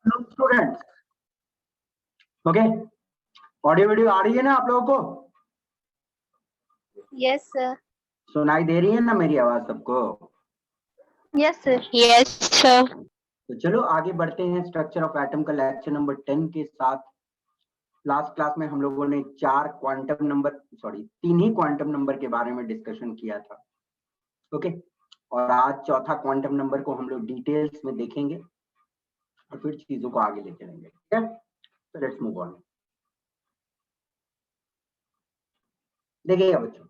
Students, okay, audio video आ रही है ना आप लोगों को? Yes sir. सुनाई दे रही है ना मेरी आवाज सबको? Yes sir. Yes sir. तो चलो आगे बढ़ते हैं स्ट्रक्चर ऑफ एटम का लेक्चर नंबर 10 के साथ। लास्ट क्लास में हम लोगों ने तीन ही क्वांटम नंबर के बारे में डिस्कशन किया था, ओके। और आज चौथा क्वांटम नंबर को हम लोग डिटेल्स में देखेंगे और फिर चीजों को आगे ले चलेंगे, ठीक है? तो लेट्स मूव ऑन। देखिएगा बच्चों,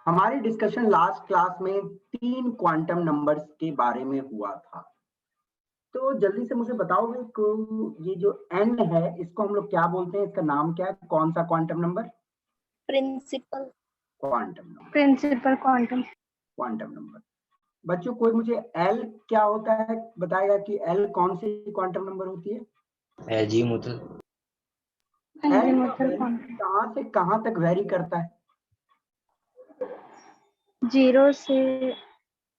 हमारी डिस्कशन लास्ट क्लास में 3 क्वांटम नंबर्स के बारे में हुआ था। तो जल्दी से मुझे बताओगे को ये जो n है इसको हम लोग क्या बोलते हैं? इसका नाम क्या है? कौन सा quantum number? Principal quantum number. Principal quantum number. बच्चों कोई मुझे l क्या होता है बताएगा कि l कौन सी क्वांटम नंबर होती है? एजीमुथल। कहाँ से कहाँ तक वेरी करता है? 0 से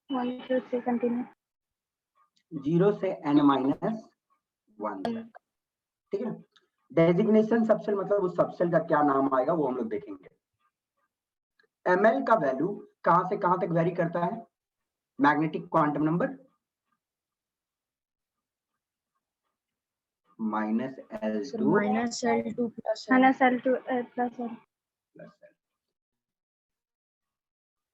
1 से कंटिन्यू। 0 से n-1 तक, ठीक है। डेजिग्नेशन सबसेल मतलब उस सबसेल का क्या नाम आएगा वो हम लोग देखेंगे। ml का वैल्यू कहां से कहां तक वेरी करता है? Magnetic quantum number -L2 -L2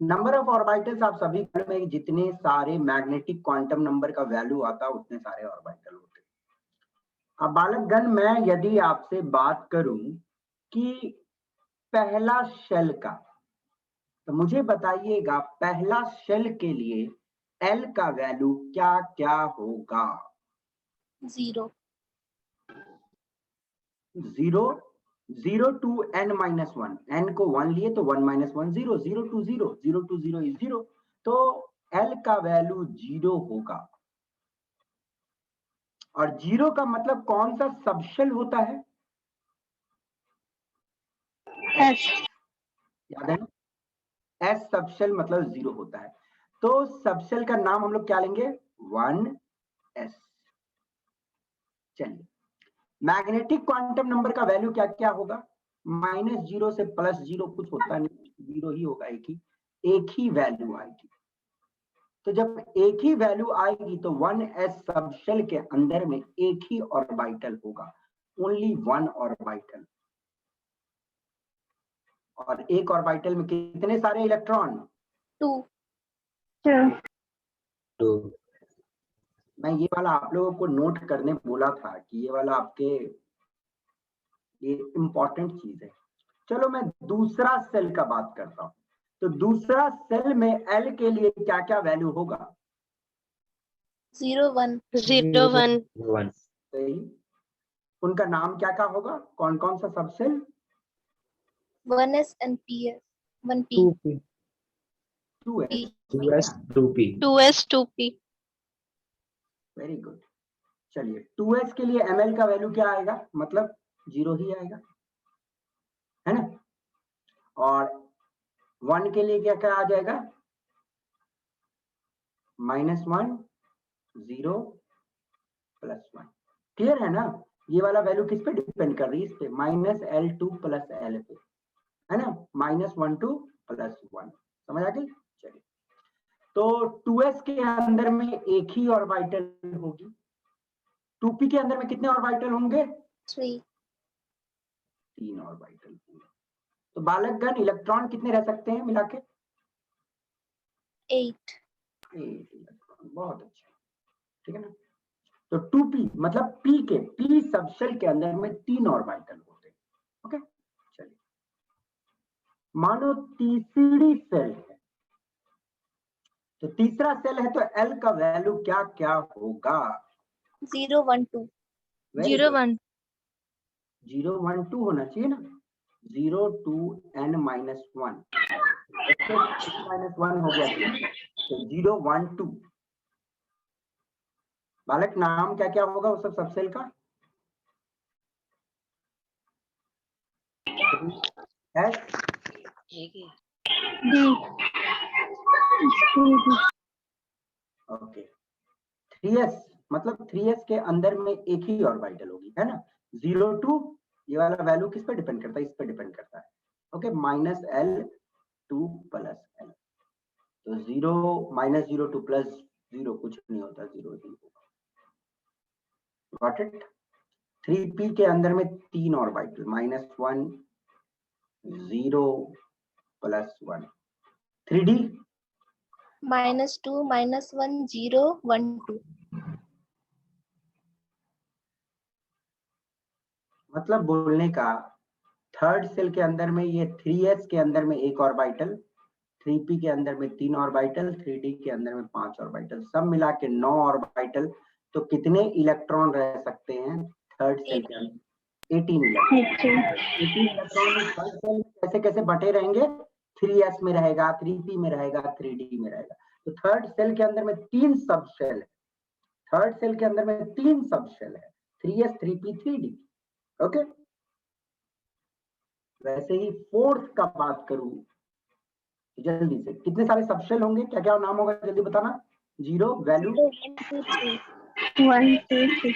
number of orbitals. आप सभी में जितने सारे मैग्नेटिक क्वांटम नंबर का वैल्यू आता उतने सारे ऑर्बिटल होते हैं। अब बालकगण, मैं यदि आपसे बात करूं कि पहला शेल का, तो मुझे बताइएगा पहला शेल के लिए L का वैल्यू क्या क्या होगा? 0 0 टू n-1, n को 1 लिए तो 1 - 1 0, 0 to 0, 0 to 0 is 0, तो L का वैल्यू 0 होगा। और 0 का मतलब कौन सा सबशेल होता है? S याद है ना? S सबशेल मतलब 0 होता है। तो सबशेल का नाम हम लोग क्या लेंगे? 1s। चलिए, मैग्नेटिक क्वांटम नंबर का वैल्यू क्या क्या होगा? -0 से +0 कुछ होता नहीं, 0 ही होगा। एक ही वैल्यू आएगी। तो जब एक ही वैल्यू आएगी तो 1s सबशेल के अंदर में एक ही ऑर्बिटल होगा, ओनली 1 ऑर्बिटल। और एक ऑर्बिटल में कितने सारे इलेक्ट्रॉन? 2 मैं ये वाला आप लोगों को नोट करने बोला था कि ये वाला आपके ये इंपॉर्टेंट चीज है। चलो मैं दूसरा सेल का बात करता हूं। तो दूसरा सेल में L के लिए क्या क्या वैल्यू होगा? 0 1 सही। उनका नाम क्या क्या होगा? कौन कौन सा subshell? 1s and ps 1p 2s 2p। Very good. चलिए 2s के लिए ml का वैल्यू क्या आएगा? मतलब 0 ही आएगा, है ना? और 1 के लिए क्या क्या आ जाएगा? -1 0 +1। क्लियर है ना? ये वाला वैल्यू किस पे डिपेंड कर रही है? इस पे -L2 + L पे, है ना? -1 2 +1। समझ आ गई? चलिए, तो 2s के अंदर में एक ही ऑर्बिटल होगी। 2p के अंदर में कितने ऑर्बिटल होंगे? 3 ऑर्बिटल होंगे। तो बालकगण, इलेक्ट्रॉन कितने रह सकते हैं मिला के? 8 इलेक्ट्रॉन। बहुत अच्छा, ठीक है ना? तो 2p मतलब p सबशेल के अंदर में 3 ऑर्बिटल होते हैं, ओके। चलिए, मानो तीसरी सेल है, तो तीसरा सेल है तो L का वैल्यू क्या क्या होगा? 0 1 2 0 1 2 होना चाहिए ना? 0 to n-1 -1 हो गया, तो 0 1 2। बालक नाम क्या क्या होगा उस सबसेल का? S ओके, 3s मतलब 3s के अंदर में एक ही ऑर्बिटल होगी, है ना। 0 2 ये वाला वैल्यू किस पे डिपेंड करता है, इस पे डिपेंड करता है। Okay, minus L two plus L, तो 0 -0 टू +0 कुछ नहीं होता, 0 ही होगा। Got it. 3p के अंदर में 3 ऑर्बिटल, -1 0 +1। 3d -2 -1 0 1 2। मतलब बोलने का थर्ड सेल के अंदर में ये 3s के अंदर में एक ऑर्बिटल, 3p के अंदर में 3 ऑर्बिटल, 3d के अंदर में 5 ऑर्बिटल, सब मिला के 9 ऑर्बिटल। तो कितने इलेक्ट्रॉन रह सकते हैं थर्ड सेल के अंदर? 18 इलेक्ट्रॉन। 18 इलेक्ट्रॉन थर्ड सेल कैसे कैसे बटे रहेंगे? 3s में रहेगा, 3p में रहेगा, 3d में रहेगा। तो थर्ड सेल के अंदर में 3 सब शेल है, थर्ड सेल के अंदर में 3 सब शेल है, 3s 3p 3d। ओके, वैसे ही फोर्थ का बात करूं, जल्दी से कितने सारे सबशेल होंगे, क्या क्या नाम होगा जल्दी बताना। 0 वैल्यू 1 2 3 1 2 3।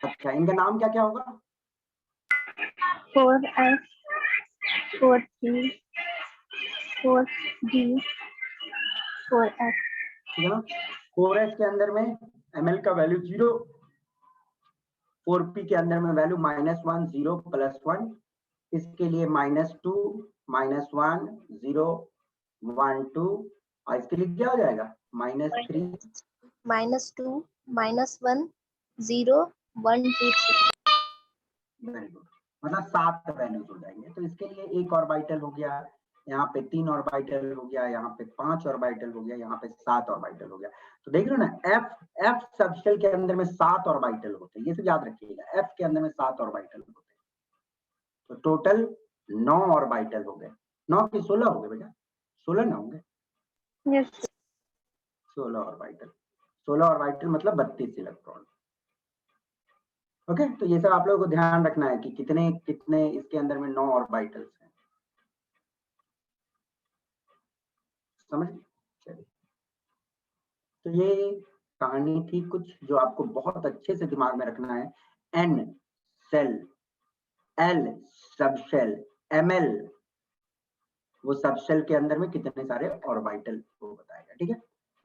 अच्छा, इनका नाम क्या क्या होगा? 4s 4p 4d 4s। ठीक है ना। 4s के अंदर में ml का वैल्यू 0, 4p के अंदर में वैल्यू -1 0 +1, इसके लिए -2 -1 0 1 2, और इसके लिए क्या हो जाएगा -3 -2 -1 0 1 2 3। वेरी गुड, मतलब 7 वैल्यूज हो जाएंगे। तो इसके लिए एक ऑर्बिटल हो गया, यहाँ पे 3 ऑर्बिटल हो गया, यहाँ पे 5 ऑर्बिटल हो गया, यहाँ पे 7 ऑर्बिटल हो गया। तो देख रहे हो ना, एफ सबशेल के अंदर में 7 ऑर्बिटल होते हैं, ये सब याद रखिएगा, एफ के अंदर में 7 ऑर्बिटल होते हैं। तो टोटल 9 ऑर्बिटल हो गए, 9 की 16 हो गए बेटा, 16 ना होंगे, 16 ऑर्बिटल, 16 ऑर्बिटल मतलब 32 इलेक्ट्रॉन। ओके, तो ये सब आप लोगों को ध्यान रखना है कि कितने कितने इसके अंदर में 9 ऑर्बिटल्स हैं, समझ। चलिए, तो ये कहानी थी कुछ जो आपको बहुत अच्छे से दिमाग में रखना है। N shell, L subshell, ml वो सबशेल के अंदर में कितने सारे ऑर्बिटल वो बताएगा। ठीक है,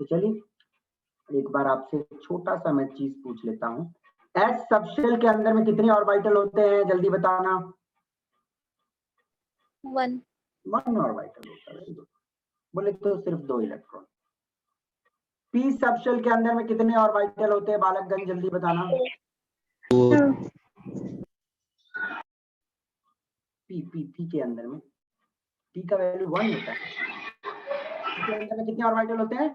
तो चलिए एक बार आपसे छोटा सा मैं चीज पूछ लेता हूँ, एस सबशेल के अंदर में कितने ऑर्बिटल होते हैं, जल्दी बताना। 1 ऑर्बिटल होता है, बोले तो सिर्फ 2 इलेक्ट्रॉन। पी सबशेल के अंदर में कितने ऑर्बिटल होते हैं बालकगण, जल्दी बताना। पी के अंदर में, पी का वैल्यू 1 होता है, पी के अंदर में कितने ऑर्बिटल होते हैं?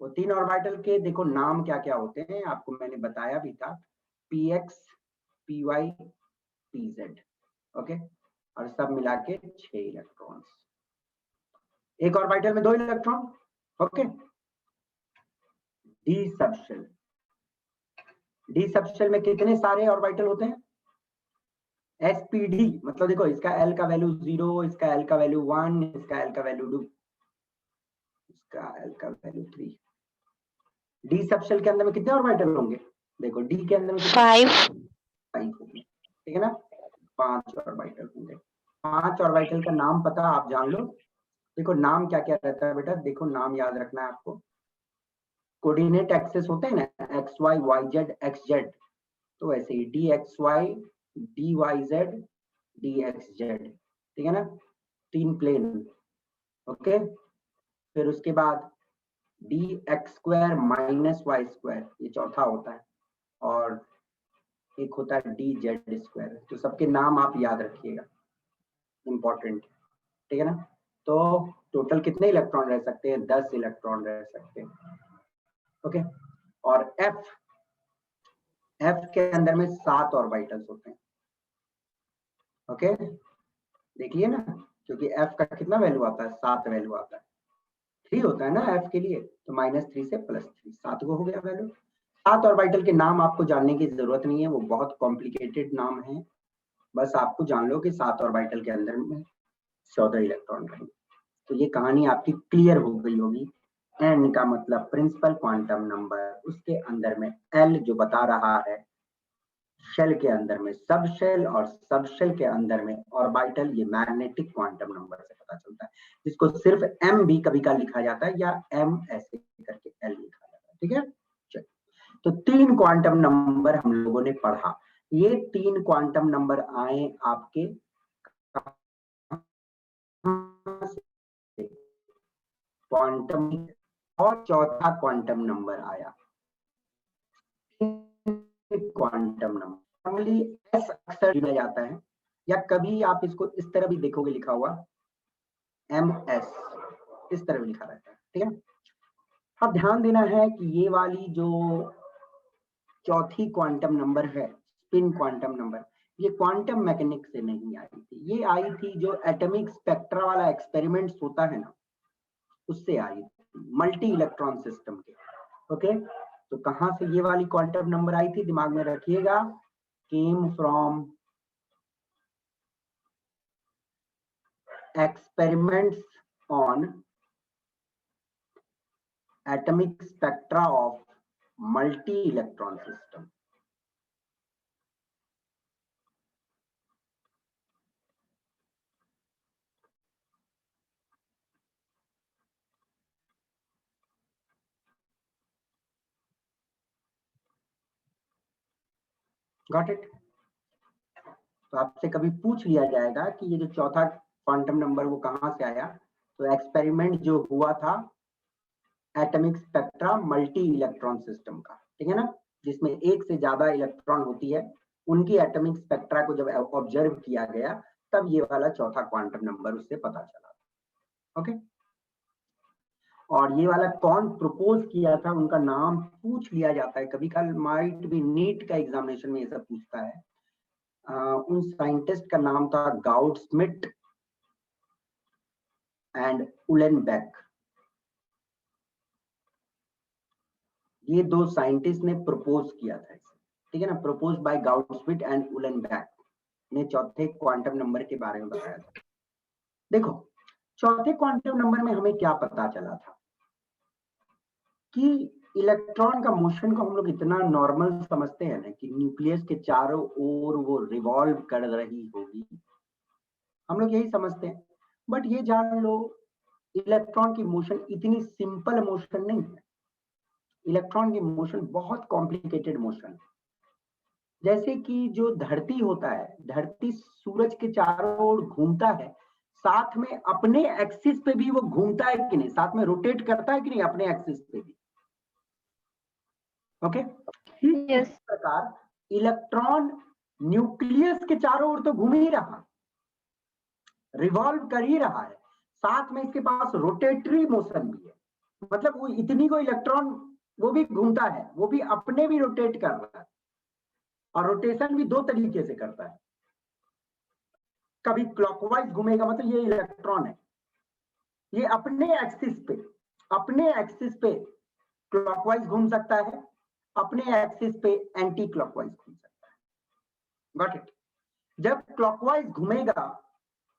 वो 3 ऑर्बिटल के देखो नाम क्या क्या होते हैं, आपको मैंने बताया भी था, px py pz। ओके, और सब मिला के 6 इलेक्ट्रॉन्स, एक ऑर्बिटल में 2 electron. Okay, D subshell, D subshell में कितने सारे ऑर्बिटल होते हैं? sp_d, मतलब देखो इसका l का वैल्यू 0, इसका l का वैल्यू 1, इसका l का वैल्यू 2, इसका l का वैल्यू 3। डी सबशेल के अंदर में कितने ऑर्बिटल होंगे? देखो डी के अंदर में 5 होंगे, ठीक है ना, 5 ऑर्बिटल होंगे। 5 ऑर्बिटल का नाम पता आप जान लो। देखो नाम क्या क्या रहता है बेटा, देखो नाम याद रखना है आपको। कोऑर्डिनेट एक्सेस होते हैं ना, x y y z x z, तो वैसे ही d x y d y z d x z, ठीक है ना, 3 प्लेन। ओके, फिर उसके बाद d x square minus y square, ये चौथा होता है, और एक होता है डी जेड स्क्वायर। तो सबके नाम आप याद रखिएगा, इंपॉर्टेंट, ठीक है ना। तो टोटल कितने इलेक्ट्रॉन रह सकते हैं? 10 इलेक्ट्रॉन रह सकते हैं। ओके, और एफ के अंदर में 7 ऑर्बिटल्स होते हैं। ओके, देखिए ना, क्योंकि एफ का कितना वैल्यू आता है? 7 वैल्यू आता है, 3 होता है ना एफ के लिए, तो -3 से +3, 7 को हो गया वैल्यू। 7 ऑर्बिटल के नाम आपको जानने की जरूरत नहीं है, वो बहुत कॉम्प्लिकेटेड नाम है, बस आपको जान लो कि 7 ऑर्बिटल के अंदर में 14 इलेक्ट्रॉन रहेंगे। तो ये कहानी आपकी क्लियर हो गई होगी। एन का मतलब प्रिंसिपल क्वांटम नंबर, उसके अंदर में एल जो बता रहा है शेल के अंदर में सब शेल और सब शेल के अंदर में ऑर्बिटल, ये मैग्नेटिक क्वांटम नंबर से पता चलता है, जिसको सिर्फ एम भी कभी का लिखा जाता है या एम ऐसे करके एल लिखा जाता है। ठीक है, चलिए, तो 3 क्वांटम नंबर हम लोगों ने पढ़ा। ये 3 क्वांटम नंबर आए आपके क्वांटम, और चौथा क्वांटम नंबर आया क्वांटम नंबर, नॉर्मली एस अक्सर लिया जाता है, या कभी आप इसको इस तरह भी देखोगे लिखा हुआ एम एस, इस तरह भी लिखा रहता है। ठीक है, अब ध्यान देना है कि ये वाली जो चौथी क्वांटम नंबर है, स्पिन क्वांटम नंबर, ये क्वांटम मैकेनिक्स से नहीं आई थी, ये आई थी जो एटॉमिक स्पेक्ट्रा वाला एक्सपेरिमेंट्स होता है ना, उससे आई थी, मल्टी इलेक्ट्रॉन सिस्टम के। ओके, तो कहां से ये वाली क्वांटम नंबर आई थी, दिमाग में रखिएगा, came from experiments on atomic spectra of multi-electron system. Got it? तो आपसे कभी पूछ लिया जाएगा कि ये जो चौथा क्वांटम नंबर वो कहां से आया, तो एक्सपेरिमेंट जो हुआ था atomic spectra multi electron system का, ठीक है ना, जिसमें एक से ज्यादा इलेक्ट्रॉन होती है, उनकी एटॉमिक स्पेक्ट्रा को जब ऑब्जर्व किया गया, तब ये वाला चौथा क्वांटम नंबर उससे पता चला। ओके, और ये वाला कौन प्रपोज किया था, उनका नाम पूछ लिया जाता है कभी कल, माइट भी नीट का एग्जामिनेशन में ये सब पूछता है। उन साइंटिस्ट का नाम था गाउडस्मिट एंड उलेनबेक। ये 2 साइंटिस्ट ने प्रपोज किया था इसे, ठीक है ना, प्रपोज बाय गाउडस्मिट एंड उलेनबेक ने चौथे क्वांटम नंबर के बारे में बताया था। देखो, चौथे क्वांटम नंबर में हमें क्या पता चला था कि इलेक्ट्रॉन का मोशन को हम लोग इतना नॉर्मल समझते हैं ना कि न्यूक्लियस के चारों ओर वो रिवॉल्व कर रही होगी, हम लोग यही समझते हैं। बट ये जान लो, इलेक्ट्रॉन की मोशन इतनी सिंपल मोशन नहीं है, इलेक्ट्रॉन की मोशन बहुत कॉम्प्लिकेटेड मोशन है। जैसे कि जो धरती होता है, धरती सूरज के चारों ओर घूमता है, साथ में अपने एक्सिस पे भी वो घूमता है कि नहीं, साथ में रोटेट करता है कि नहीं अपने एक्सिस पे भी। ओके, इस प्रकार इलेक्ट्रॉन न्यूक्लियस के चारों ओर तो घूम ही रहा, रिवॉल्व कर ही रहा है, साथ में इसके पास रोटेटरी मोशन भी है, मतलब वो इतनी को इलेक्ट्रॉन वो भी घूमता है, वो भी अपने भी रोटेट कर रहा है, और रोटेशन भी 2 तरीके से करता है, कभी क्लॉकवाइज घूमेगा, मतलब ये इलेक्ट्रॉन है, ये अपने एक्सिस पे क्लॉकवाइज घूम सकता है, अपने एक्सिस पे एंटी क्लॉकवाइज घूम सकता है। Got it? जब क्लॉकवाइज घूमेगा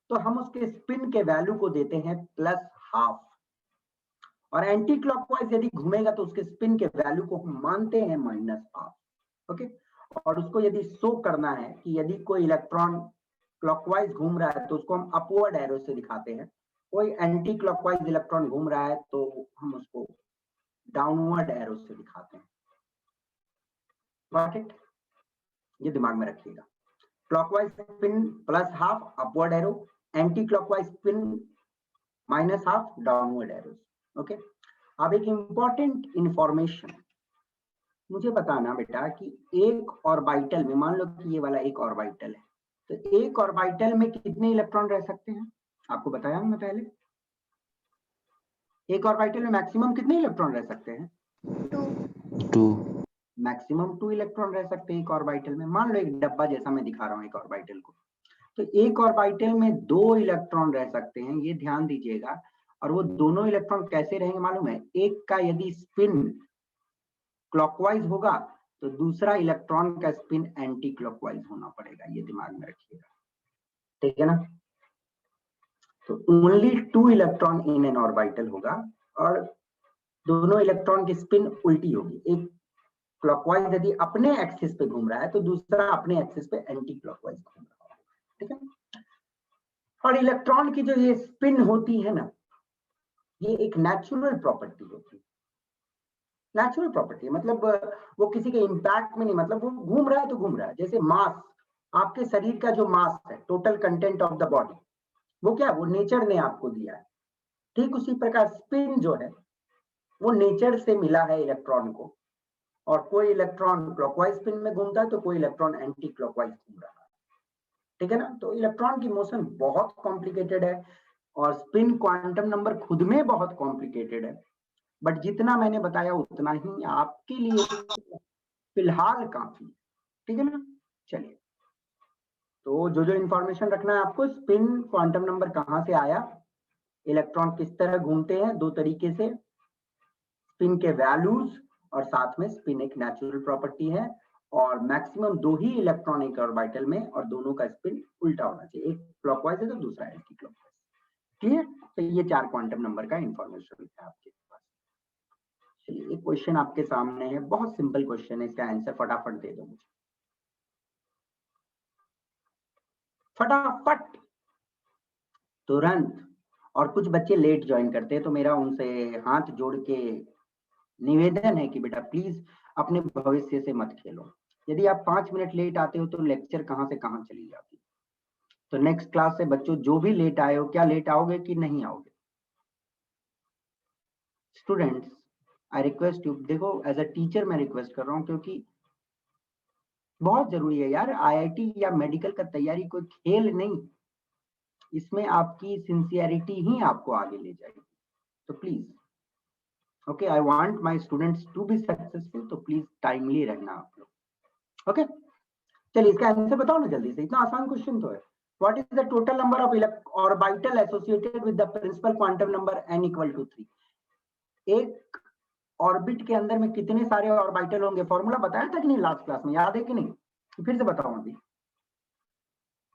तो हम उसके स्पिन के वैल्यू को देते हैं +½ और एंटी क्लॉकवाइज यदि घूमेगा तो उसके स्पिन के वैल्यू को हम मानते हैं -½ ओके, और उसको यदि शो करना है कि यदि कोई इलेक्ट्रॉन क्लॉकवाइज घूम रहा है तो उसको हम अपवर्ड एरो से दिखाते हैं, कोई एंटी क्लॉकवाइज इलेक्ट्रॉन घूम रहा है तो हम उसको डाउनवर्ड एरो से दिखाते हैं। Got it? ये दिमाग में रखिएगा, clockwise spin +½ upward arrow, anti clockwise spin -½ downward arrow. Okay, अब एक इंपॉर्टेंट इंफॉर्मेशन मुझे बताना बेटा कि एक ऑर्बिटल में, मान लो कि ये वाला एक ऑर्बिटल है, तो एक ऑर्बिटल में कितने इलेक्ट्रॉन रह सकते हैं, आपको बताया हमने पहले, एक ऑर्बिटल में मैक्सिमम कितने इलेक्ट्रॉन रह सकते हैं? 2 मैक्सिमम 2 इलेक्ट्रॉन रह सकते हैं एक ऑर्बिटल में। मान लो एक डब्बा जैसा मैं दिखा रहा हूँ एक ऑर्बिटल को, तो एक ऑर्बिटल में 2 इलेक्ट्रॉन रह सकते हैं, ये ध्यान दीजिएगा। और वो दोनों इलेक्ट्रॉन कैसे रहेंगे मालूम है, एक का यदि स्पिन क्लॉकवाइज होगा तो दूसरा इलेक्ट्रॉन का स्पिन एंटी क्लॉकवाइज होना पड़ेगा, ये दिमाग में रखिएगा, ठीक है ना। तो only 2 electron in an orbital होगा और दोनों इलेक्ट्रॉन की स्पिन उल्टी होगी। एक क्लॉकवाइज यदि अपने एक्सिस पे घूम रहा है तो दूसरा अपने एक्सिस पे एंटी क्लॉकवाइज घूम रहा है, ठीक है। और इलेक्ट्रॉन की जो ये स्पिन होती है ना, ये एक नेचुरल प्रॉपर्टी होती है। नेचुरल प्रॉपर्टी मतलब वो किसी के इंपैक्ट में नहीं, मतलब वो घूम रहा है तो घूम रहा है। जैसे मास, आपके शरीर का जो मास है, total content of the body, वो क्या, वो नेचर ने आपको दिया है। ठीक उसी प्रकार स्पिन जो है वो नेचर से मिला है इलेक्ट्रॉन को, और कोई इलेक्ट्रॉन क्लॉकवाइज स्पिन में घूमता है तो कोई इलेक्ट्रॉन एंटी क्लॉकवाइज घूम रहा है, ठीक है ना। तो इलेक्ट्रॉन की मोशन बहुत कॉम्प्लिकेटेड है और स्पिन क्वांटम नंबर खुद में बहुत कॉम्प्लिकेटेड है, बट जितना मैंने बताया उतना ही आपके लिए फिलहाल काफी, ठीक है ना। चलिए, तो जो जो इंफॉर्मेशन रखना है आपको, स्पिन क्वांटम नंबर कहां से आया, इलेक्ट्रॉन किस तरह घूमते हैं, दो तरीके से, स्पिन के वैल्यूज, और साथ में स्पिन एक नेचुरल प्रॉपर्टी है और मैक्सिमम 2 ही इलेक्ट्रॉन एक ऑर्बिटल में, और दोनों का स्पिन उल्टा होना चाहिए, एक क्लॉकवाइज है तो दूसरा एंटी क्लॉकवाइज। क्लियर? तो ये 4 क्वांटम नंबर का इंफॉर्मेशन है आपके पास। चलिए, एक क्वेश्चन आपके सामने है, बहुत सिंपल क्वेश्चन है, इसका आंसर फटाफट दे दो मुझे, फटाफट, तुरंत। और कुछ बच्चे लेट ज्वाइन करते हैं तो मेरा उनसे हाथ जोड़ के निवेदन है कि बेटा प्लीज अपने भविष्य से मत खेलो। यदि आप 5 मिनट लेट आते हो तो लेक्चर कहां से कहां चली जाती। तो नेक्स्ट क्लास से बच्चों जो भी लेट आए हो, क्या लेट आओगे कि नहीं आओगे? स्टूडेंट्स, आई रिक्वेस्ट यू, देखो एज अ टीचर मैं रिक्वेस्ट कर रहा हूं, क्योंकि बहुत जरूरी है यार। आईआईटी या मेडिकल का तैयारी कोई खेल नहीं, इसमें आपकी सिंसियरिटी ही आपको आगे ले जाएगी। तो please, okay, I want my students to be successful, तो प्लीज टाइमली रहना आप लोग, ओके। चलिए, इसका आंसर बताओ ना जल्दी से, इतना आसान क्वेश्चन तो है। What is the total number of orbital associated with the principal quantum number n equal to 3? एक ऑर्बिट के अंदर में कितने सारे ऑर्बिटल होंगे, फॉर्मूला बताया था कि नहीं लास्ट क्लास में, याद है कि नहीं? फिर से बताओ, अभी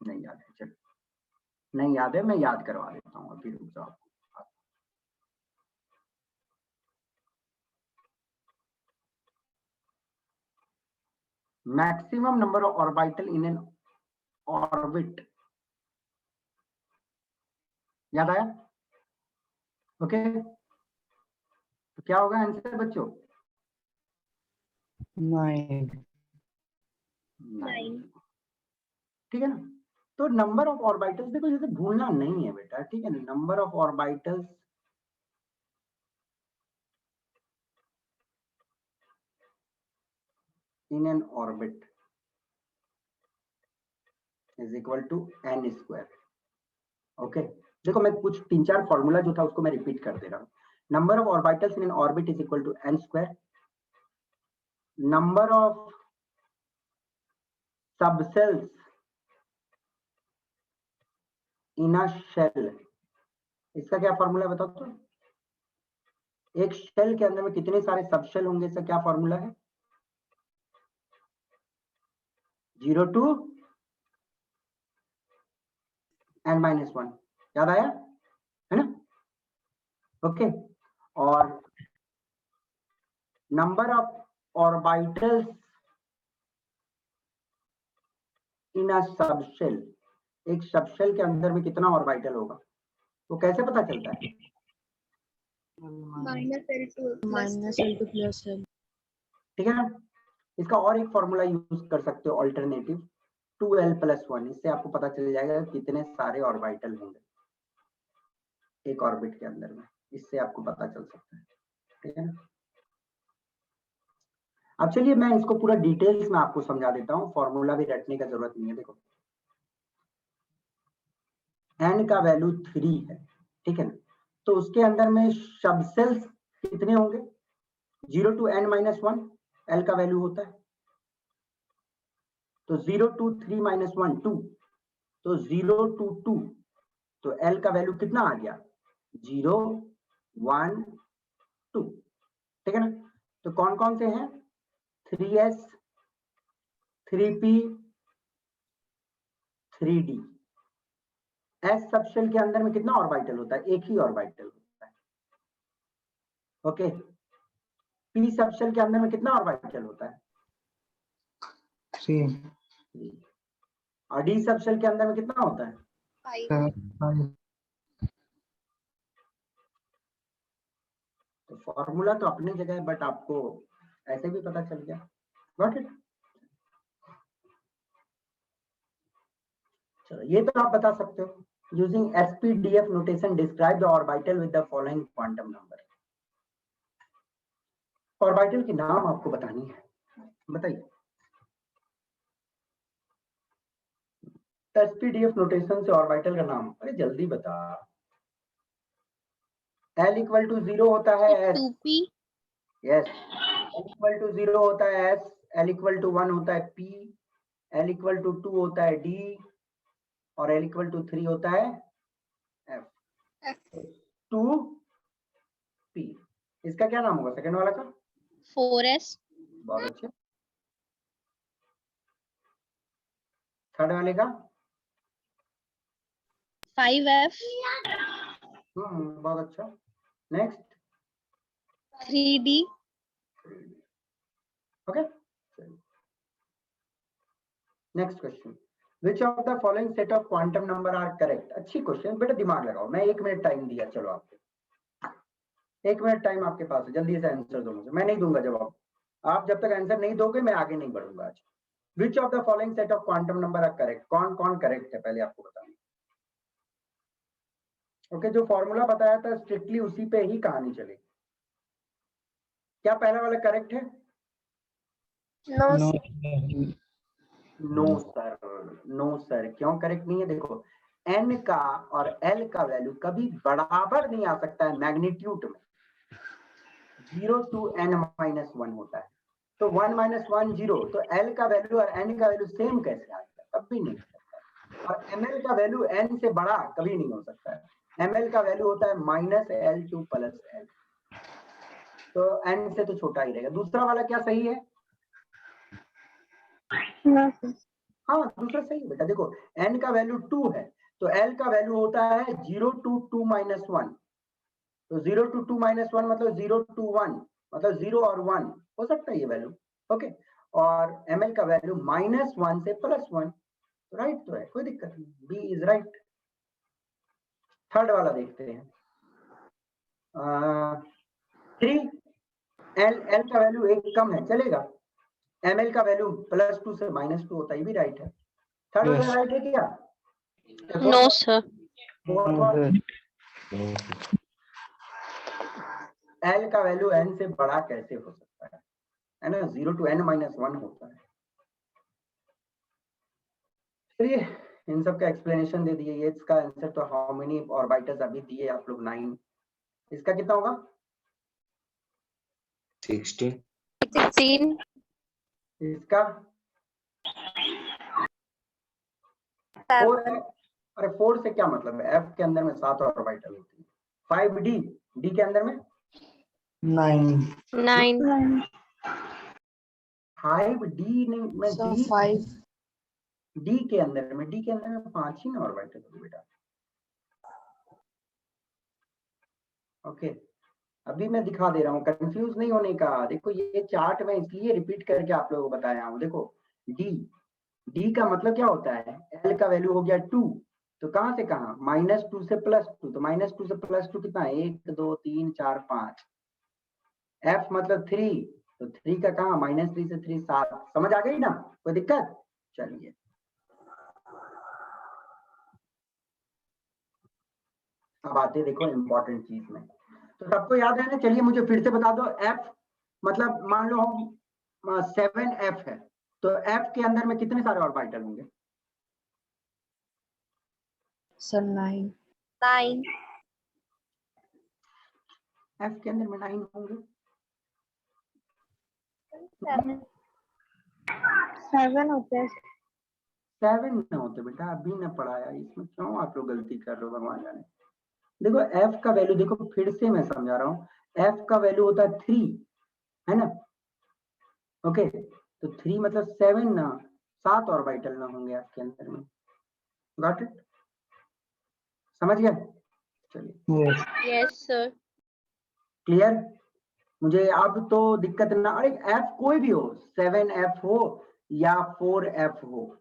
नहीं याद है, चलो नहीं याद है, मैं याद करवा देता हूँ, अभी रुक जाओ। Maximum number of orbital in n orbit, याद आया? ओके, तो क्या होगा आंसर बच्चों? 9. 9, ठीक है ना। तो नंबर ऑफ ऑर्बिटल्स देखो, जैसे भूलना नहीं है बेटा, ठीक है ना। Number of orbitals in n orbit is equal to n square, okay. देखो, मैं कुछ 3-4 फॉर्मूला जो था उसको मैं रिपीट कर दे रहा हूँ। Number of orbitals in n orbit is equal to n square, number of subshells in a shell, इसका क्या फॉर्मूला बताओ तो? एक शेल के अंदर में कितने सारे सबशेल होंगे, इसका क्या फॉर्मूला है? 0 to n-1, याद आया है ना? ओके, और number of orbitals in a subshell, एक सबशेल के अंदर में कितना ऑर्बिटल होगा, वो कैसे पता चलता है? -L2 plus L. ठीक है ना। इसका और एक फॉर्मूला यूज कर सकते हो, ऑल्टरनेटिव 2l+1, इससे आपको पता चल जाएगा कितने सारे ऑर्बिटल होंगे एक ऑर्बिट के अंदर में, इससे आपको पता चल सकता है, ठीक है ना। अब चलिए, मैं इसको पूरा डिटेल्स में आपको समझा देता हूँ, फॉर्मूला भी रटने का जरूरत नहीं है। देखो, n का वैल्यू 3 है, ठीक है ना। तो उसके अंदर में सबसेल्स कितने होंगे? 0 to n-1 l का वैल्यू होता है, तो 0 to 3-1 2, तो 0 to 2, तो l का वैल्यू कितना आ गया? 0 1 2, ठीक है ना। तो कौन कौन से हैं? 3s 3p 3d, S subshell के अंदर में कितना ऑर्बिटल होता है? एक ही ऑर्बिटल होता है। ओके, पी सबशेल के अंदर में कितना ऑर्बिटल होता है? 3 और डी सबशेल के अंदर में कितना होता है? 5 तो फॉर्मूला तो अपनी जगह है, बट आपको ऐसे भी पता चल गया। Got it? चलो, ये तो आप बता सकते हो। Using SPDF notation describe the orbital with the following quantum number. Orbital की नाम आपको बतानी है, बताइए। SPDF नोटेशन से ऑर्बिटल का नाम, अरे जल्दी बता। L इक्वल टू 0 होता है S, 2p yes. L equal to 0 होता है S, L इक्वल टू 1 होता है P, L इक्वल टू 2 होता है D, और L इक्वल टू 3 होता है F। 2p, इसका क्या नाम होगा सेकंड वाला का? 4s बहुत अच्छे। थर्ड वाले का? 5f बहुत अच्छा। Next? 3d okay, next question. Which of the following set of quantum number are correct? अच्छी क्वेश्चन, बेटा दिमाग लगाओ। मैं 1 मिनट टाइम दिया, चलो आपको 1 मिनट टाइम आपके पास है, जल्दी से आंसर दो मुझे। मैं नहीं दूंगा जवाब, आप जब तक आंसर नहीं दोगे मैं आगे नहीं बढ़ूंगा आज। Which of the following set of quantum number are correct? कौन कौन करेक्ट है पहले आपको बताना। ओके, जो फॉर्मूला बताया था स्ट्रिक्टली उसी पे ही कहानी चलेगी। क्या पहला वाला करेक्ट है? no no sir, no sir. क्यों करेक्ट नहीं है? देखो, n का और l का वैल्यू कभी बराबर नहीं आ सकता है मैग्नीट्यूड में। 0 to n minus 1 होता है, तो 1 minus 1 0, तो l का वैल्यू और n का वैल्यू सेम कैसे आएगा? कभी नहीं हो सकता। और ml का वैल्यू n से बड़ा कभी नहीं हो सकता है। ml का वैल्यू होता है -l to +l, तो n से तो छोटा ही रहेगा। दूसरा वाला क्या सही है? हाँ, दूसरा सही है बेटा। देखो, n का वैल्यू 2 है, तो l का वैल्यू होता है 0 to 2 minus 1, तो 0 to 2 minus 1 मतलब 0 to 1, मतलब 0 और 1 हो सकता है ये वैल्यू। ओके, और ml का वैल्यू -1 से +1, तो राइट तो है, कोई दिक्कत नहीं, बी इज राइट। थर्ड वाला देखते हैं। 3 l का वैल्यू 1 कम है, चलेगा। ml का वैल्यू +2 से -2 होता है, ये भी राइट है। थर्ड वाला राइट है क्या? no sir L का वैल्यू n से बड़ा कैसे हो सकता है ना? 0 to n minus 1 होता है। चलिए, इन सब का एक्सप्लेनेशन दे दिए। ये इसका आंसर तो हाउ मेनी ऑर्बिटल्स अभी दिए आप लोग? 9। इसका कितना होगा? 16 इसका 4 है। अरे 4 से क्या मतलब है? F के अंदर में 7 ऑर्बिटल होती है। 5D, D के अंदर में 9 5D नहीं, मैं so D 5 D के अंदर में 5 ही ना ऑर्बिटल होगी बेटा। ओके, अभी मैं दिखा दे रहा हूँ, कंफ्यूज नहीं होने का। देखो, ये चार्ट मैं इसलिए रिपीट करके आप लोगों को बताया हूँ। देखो, डी का मतलब क्या होता है? एल का वैल्यू हो गया 2, तो कहां से कहां? -2 से +2, तो -2 से +2 कितना है? 1 2 3 4 5। एफ मतलब 3, तो 3 का कहां? -3 से 3 7। समझ आ गई ना? कोई दिक्कत? चलिए, अब आते देखो इंपॉर्टेंट चीज में। तो सबको याद है ना? चलिए मुझे फिर से बता दो। एफ मतलब मान लो हम 7f है, तो f के अंदर में कितने सारे ऑर्बिटल होंगे? sir 9 f के अंदर में 9 होंगे। 7 होते हैं। 7 न होते बेटा, अभी न पढ़ाया। इसमें क्यों आप लोग गलती कर रहे हो? भगवान जाने। देखो, f का वैल्यू देखो, फिर से मैं समझा रहा हूँ। f का वैल्यू होता है 3, है ना? ओके, तो 3 मतलब 7 ना, 7 ऑर्बिटल ना होंगे f के अंदर में। Got it? समझ गए? चलिए यस सर। क्लियर? मुझे अब तो दिक्कत ना, अरे एफ कोई भी हो, 7f हो या 4f हो,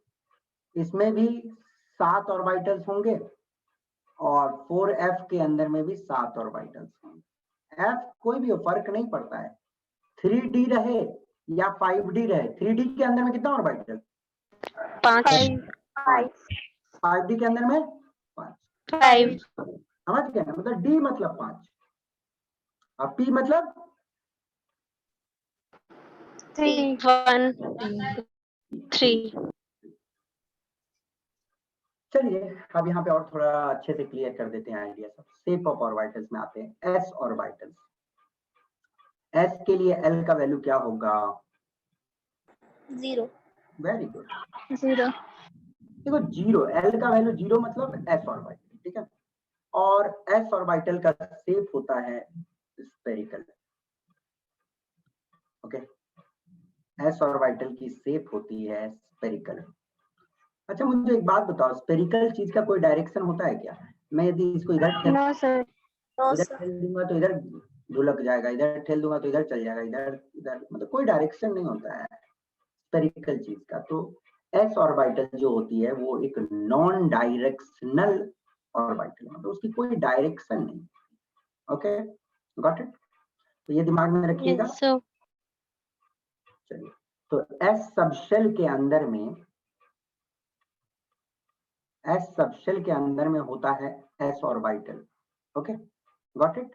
इसमें भी 7 ऑर्बिटल्स होंगे और 4f के अंदर में भी 7 ऑर्बिटल्स होंगे। f कोई भी हो, फर्क नहीं पड़ता है, 3d रहे या 5d रहे। 3d के अंदर में कितना ऑर्बिटल? 5 5d के अंदर में 5। 5 समझ गए ना? मतलब d मतलब 5 और p मतलब 3 1 3। चलिए अब यहाँ पे और थोड़ा अच्छे से क्लियर कर देते हैं आइडिया सब। शेप ऑफ ऑर्बिटल्स में आते हैं। एस ऑर्बिटल्स, एस के लिए एल का वैल्यू क्या होगा? 0। Very good. 0। देखो 0, एल का वैल्यू 0 मतलब एस ऑर्बिटल, ठीक है। और एस ऑर्बिटल का शेप होता है स्फेरिकल। ओके, एस ऑर्बिटल की शेप होती है स्फेरिकल। अच्छा मुझे एक बात बताओ, स्फेरिकल चीज का कोई डायरेक्शन होता है क्या? मैं यदि इसको इधर नो सर। इधर ठेल दूंगा तो इधर ढुलक जाएगा, इधर ठेल दूंगा तो इधर चल जाएगा, इधर इधर, मतलब कोई डायरेक्शन नहीं होता है स्फेरिकल चीज का। तो एस ऑर्बिटल जो होती है वो एक नॉन डायरेक्शनल ऑर्बिटल, मतलब उसकी कोई डायरेक्शन नहीं। Okay got it? तो ये दिमाग में रखिएगा। Yes sir. चलिए, तो एस सबशेल के अंदर में, एस सबशेल के अंदर में होता है S orbital. Okay got it?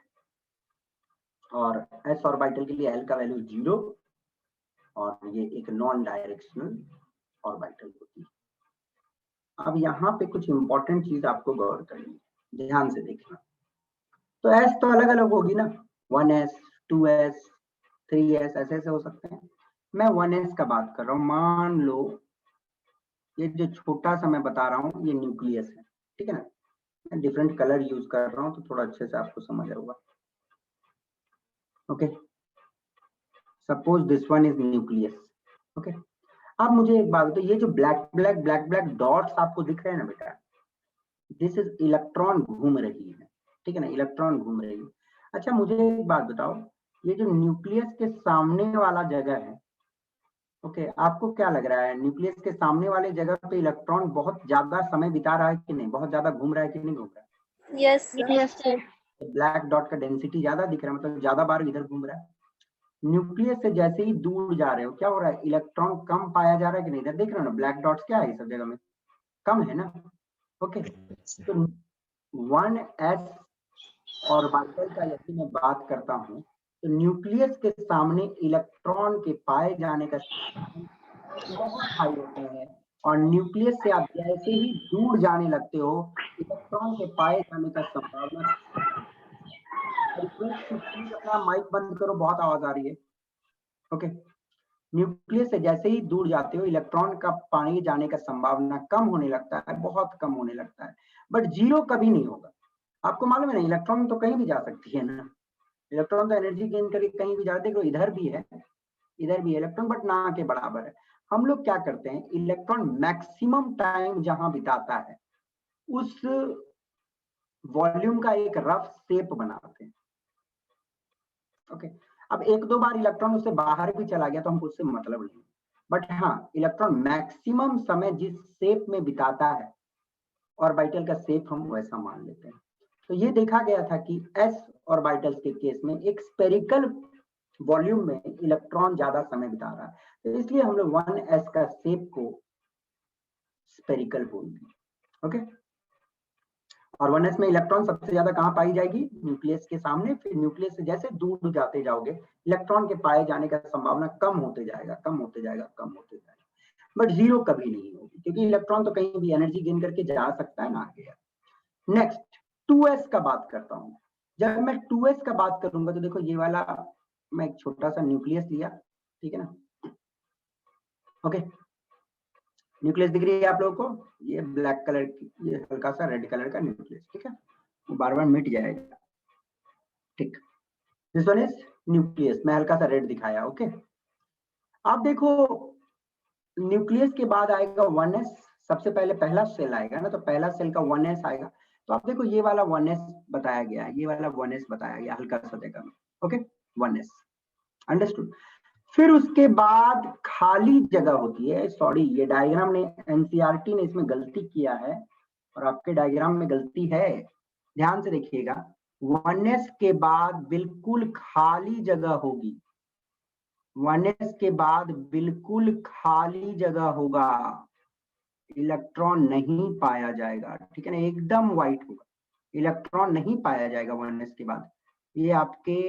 और एस ऑर्बिटल के लिए एल का वैल्यू 0 और ये एक नॉन डायरेक्शनल ऑर्बिटल होती है। अब यहाँ पे कुछ इंपॉर्टेंट चीज आपको गौर करनी है, ध्यान से देखना। तो एस तो अलग अलग होगी ना, 1s 2s 3s ऐसे ऐसे हो सकते हैं। मैं 1s का बात कर रहा हूँ। मान लो ये जो छोटा सा मैं बता रहा हूँ ये न्यूक्लियस है, ठीक है ना। मैं डिफरेंट कलर यूज कर रहा हूँ तो थोड़ा अच्छे से आपको समझ आएगा। Okay, suppose this one is nucleus. Okay, अब मुझे एक बात बताओ, ये जो ब्लैक ब्लैक डॉट्स आपको दिख रहे हैं ना बेटा, दिस इज इलेक्ट्रॉन घूम रही है, ठीक है ना, इलेक्ट्रॉन घूम रही है। अच्छा मुझे एक बात बताओ, ये जो न्यूक्लियस के सामने वाला जगह है, ओके, आपको क्या लग रहा है न्यूक्लियस के सामने वाले जगह पे इलेक्ट्रॉन बहुत ज्यादा समय बिता रहा है कि नहीं, बहुत ज्यादा घूम रहा है कि नहीं घूम रहा है? Yes sir. ब्लैक डॉट का डेंसिटी ज्यादा दिख रहा है, मतलब ज्यादा बार इधर घूम रहा है। न्यूक्लियस से जैसे ही दूर जा रहे हो क्या हो रहा है, इलेक्ट्रॉन कम पाया जा रहा है कि नहीं? इधर देख रहे हो ना, ब्लैक डॉट्स क्या है, सब जगह में कम है ना। ओके, तो 1s ऑर्बिटल का यदि मैं बात करता हूं तो न्यूक्लियस के सामने इलेक्ट्रॉन के पाए जाने का बहुत हाई होते हैं, और न्यूक्लियस से आप जैसे ही दूर जाने लगते हो इलेक्ट्रॉन के पाए जाने का संभावना। प्लीज अपना माइक बंद करो, बहुत आवाज आ रही है। ओके, न्यूक्लियस से जैसे ही दूर जाते हो इलेक्ट्रॉन का पाए जाने का संभावना कम होने लगता है, बहुत कम होने लगता है, बट 0 कभी नहीं होगा। आपको मालूम है ना, इलेक्ट्रॉन तो कहीं भी जा सकती है ना, इलेक्ट्रॉन तो एनर्जी गेन करके कहीं भी जा, देखो इधर भी है, इधर भी इलेक्ट्रॉन, बट ना के बराबर है। हम लोग क्या करते हैं, इलेक्ट्रॉन मैक्सिमम टाइम जहां बिताता है उस वॉल्यूम का एक रफ शेप बनाते हैं। ओके, अब एक दो बार इलेक्ट्रॉन उससे बाहर भी चला गया तो हमको उससे मतलब नहीं, बट हाँ इलेक्ट्रॉन मैक्सिमम समय जिस शेप में बिताता है ऑर्बिटल का शेप हम वैसा मान लेते हैं। तो ये देखा गया था कि एस ऑर्बिटल्स के केस में एक स्पेरिकल वॉल्यूम में इलेक्ट्रॉन ज्यादा समय बिता रहा है, तो इसलिए हम लोग 1s का शेप को स्पेरिकल बोलते हैं। ओके, और 1s में इलेक्ट्रॉन सबसे ज्यादा कहां पाई जाएगी, न्यूक्लियस के सामने। फिर न्यूक्लियस से जैसे दूर जाते जाओगे इलेक्ट्रॉन के पाए जाने का संभावना कम होते जाएगा, कम होते जाएगा, कम होते जाएगा, बट 0 कभी नहीं होगी, क्योंकि इलेक्ट्रॉन तो कहीं भी एनर्जी गेन करके जा सकता है ना आगे। नेक्स्ट 2s का बात करता हूं। जब मैं 2s का बात करूंगा तो देखो ये वाला मैं एक छोटा सा न्यूक्लियस लिया, ठीक है ना। ओके, न्यूक्लियस दिख रही है आप लोगों को, ये ब्लैक कलर की, ये हल्का सा रेड कलर का न्यूक्लियस, ठीक है, वो बार बार मिट जाएगा, ठीक। दिस वन इज न्यूक्लियस, मैं हल्का सा रेड दिखाया। ओके, आप देखो न्यूक्लियस के बाद आएगा 1s, सबसे पहले पहला सेल आएगा ना, तो पहला सेल का 1s आएगा, तो आप देखो ये वाला 1s बताया गया है, ये वाला 1s बताया गया हल्का सा जगह में, ओके 1s, अंडरस्टूड। फिर उसके बाद खाली जगह होती है, सॉरी ये डायग्राम ने एनसीईआरटी ने इसमें गलती किया है और आपके डायग्राम में गलती है, ध्यान से देखिएगा। 1s के बाद बिल्कुल खाली जगह होगी, 1s के बाद बिल्कुल खाली जगह होगा, इलेक्ट्रॉन नहीं पाया जाएगा, ठीक है ना, एकदम व्हाइट होगा, इलेक्ट्रॉन नहीं पाया जाएगा 1s के बाद। ये आपके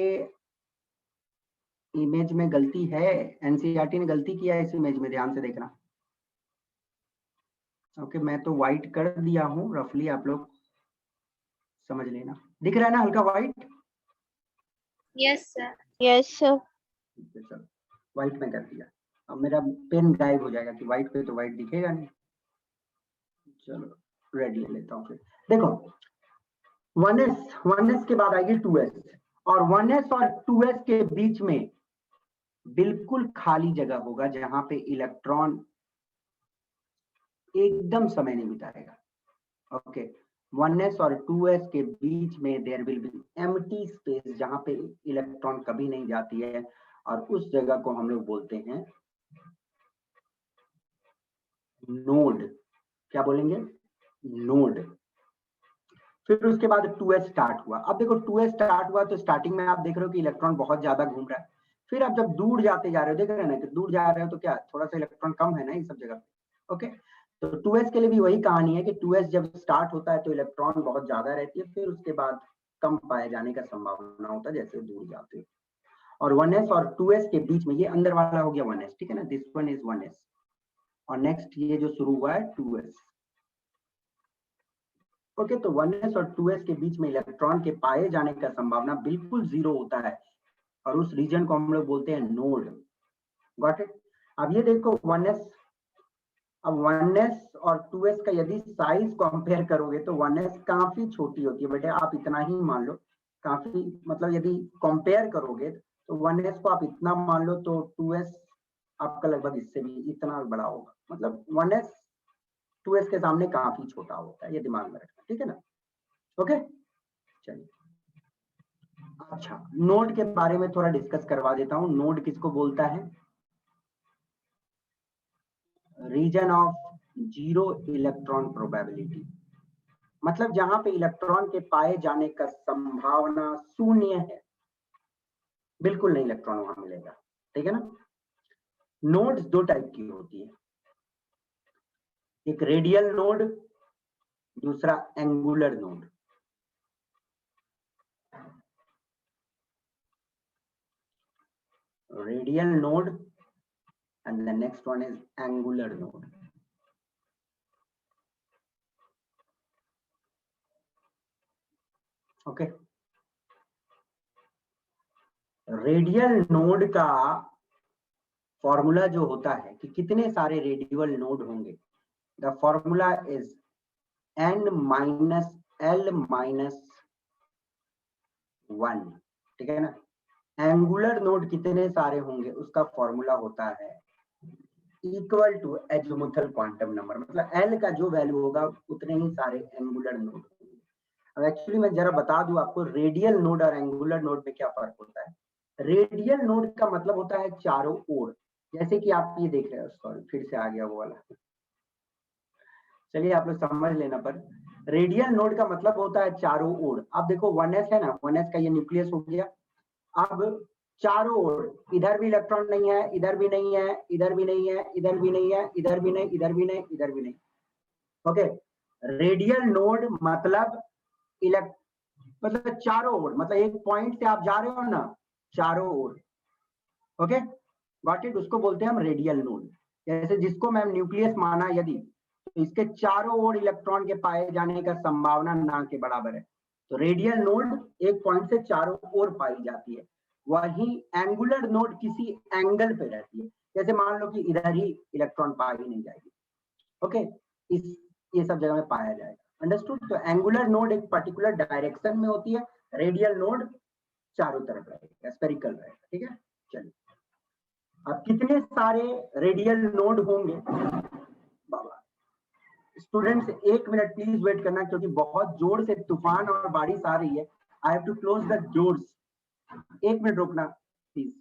इमेज में गलती है, एनसीईआरटी ने गलती किया है इस इमेज में, ध्यान से देखना। ओके मैं तो व्हाइट कर दिया हूं रफली, आप लोग समझ लेना। दिख रहा है ना हल्का white? Yes sir. Yes sir. चलो व्हाइट में कर दिया, अब मेरा पेन गायब हो जाएगा कि व्हाइट पे तो व्हाइट दिखेगा नहीं। चलो रेड ले लेता हूँ फिर। देखो 1s के बाद आएगी 2s, और 1s और 2s के बीच में बिल्कुल खाली जगह होगा जहां पे इलेक्ट्रॉन एकदम समय नहीं बिताएगा, ओके 1s और 2s के बीच में there will be empty space जहां पे इलेक्ट्रॉन कभी नहीं जाती है, और उस जगह को हम लोग बोलते हैं नोड। क्या बोलेंगे? नोड। फिर उसके बाद 2s स्टार्ट हुआ। अब देखो 2s स्टार्ट हुआ तो स्टार्टिंग में आप देख रहे हो कि इलेक्ट्रॉन बहुत ज्यादा घूम रहा है, फिर आप जब दूर जाते जा रहे हो, देख रहे हो ना कि दूर जा रहे हो तो क्या थोड़ा सा इलेक्ट्रॉन कम है ना ये सब जगह, ओके। तो 2s के लिए भी वही कहानी है कि 2s जब स्टार्ट होता है तो इलेक्ट्रॉन बहुत ज्यादा रहती है, फिर उसके बाद कम पाए जाने का संभावना होता है जैसे दूर जाते हो। और 1s और 2s के बीच में ये अंदर वाला हो गया 1s, ठीक है ना, दिस वन इज 1s, और नेक्स्ट ये जो शुरू हुआ है 2s, ओके। तो 1s और 2s के बीच में इलेक्ट्रॉन के पाए जाने का संभावना बिल्कुल जीरो होता है, और उस रीजन को हम लोग बोलते हैं नोड। Got it? अब ये देखो 1s, अब 1s और 2s का यदि साइज कंपेयर करोगे तो 1s काफी छोटी होती है बेटे, आप इतना ही मान लो, काफी मतलब यदि कंपेयर करोगे तो 1s को आप इतना मान लो तो 2s आपका लगभग इससे भी इतना बड़ा होगा, मतलब 1s 2s के सामने काफी छोटा होता है, ये दिमाग में रखना, ठीक है ना, ओके। चलिए अच्छा नोड के बारे में थोड़ा डिस्कस करवा देता हूं। नोड किसको बोलता है? Region of zero electron probability, मतलब जहां पे इलेक्ट्रॉन के पाए जाने का संभावना शून्य है, बिल्कुल नहीं इलेक्ट्रॉन वहां मिलेगा, ठीक है ना। नोड्स दो टाइप की होती है, एक रेडियल नोड, दूसरा angular node. Radial node and the next one is angular node. Okay. Radial node का फॉर्मूला जो होता है कि कितने सारे रेडियल नोड होंगे, the formula is n minus l minus 1, ठीक है ना। एंगुलर नोड कितने सारे होंगे उसका फॉर्मूला होता है equal to azimuthal quantum number, मतलब l का जो वैल्यू होगा उतने ही सारे एंगुलर नोड होंगे। अब एक्चुअली मैं जरा बता दूं आपको रेडियल नोड और एंगुलर नोड में क्या फर्क होता है। रेडियल नोड का मतलब होता है चारों ओर, जैसे कि आप ये देख रहे हो, सॉरी फिर से आ गया वो वाला, चलिए आप लोग समझ लेना। पर रेडियल नोड का मतलब होता है चारों ओर। आप देखो 1s है ना, 1s का ये न्यूक्लियस हो गया, अब चारों ओर इधर भी इलेक्ट्रॉन नहीं है, इधर भी नहीं है, इधर भी नहीं है, इधर भी नहीं है, इधर भी नहीं, इधर भी नहीं, इधर भी नहीं, ओके। रेडियल नोड मतलब मतलब चारों ओर, मतलब एक पॉइंट से आप जा रहे हो ना चारों ओर, ओके गॉट इट, उसको बोलते हैं हम रेडियल नोड। जैसे जिसको मैं न्यूक्लियस माना यदि, तो इसके चारों ओर इलेक्ट्रॉन के पाए जाने का संभावना ना के बराबर है, तो रेडियल नोड एक पॉइंट से चारों ओर पाई जाती है। वही एंगुलर नोड किसी एंगल पे रहती है, जैसे मान लो कि इधर ही इलेक्ट्रॉन पाई नहीं जाएगी, ओके इस ये सब जगह में पाया जाएगा, अंडरस्टूड। तो एंगुलर नोड एक पर्टिकुलर डायरेक्शन में होती है, रेडियल नोड चारों तरफ रहेगा, स्फेरिकल रहेगा, ठीक है। चलिए अब कितने सारे रेडियल नोड होंगे बाबा, स्टूडेंट्स 1 मिनट प्लीज वेट करना, क्योंकि बहुत जोर से तूफान और बारिश आ रही है। I have to close the doors. 1 minute रुकना please.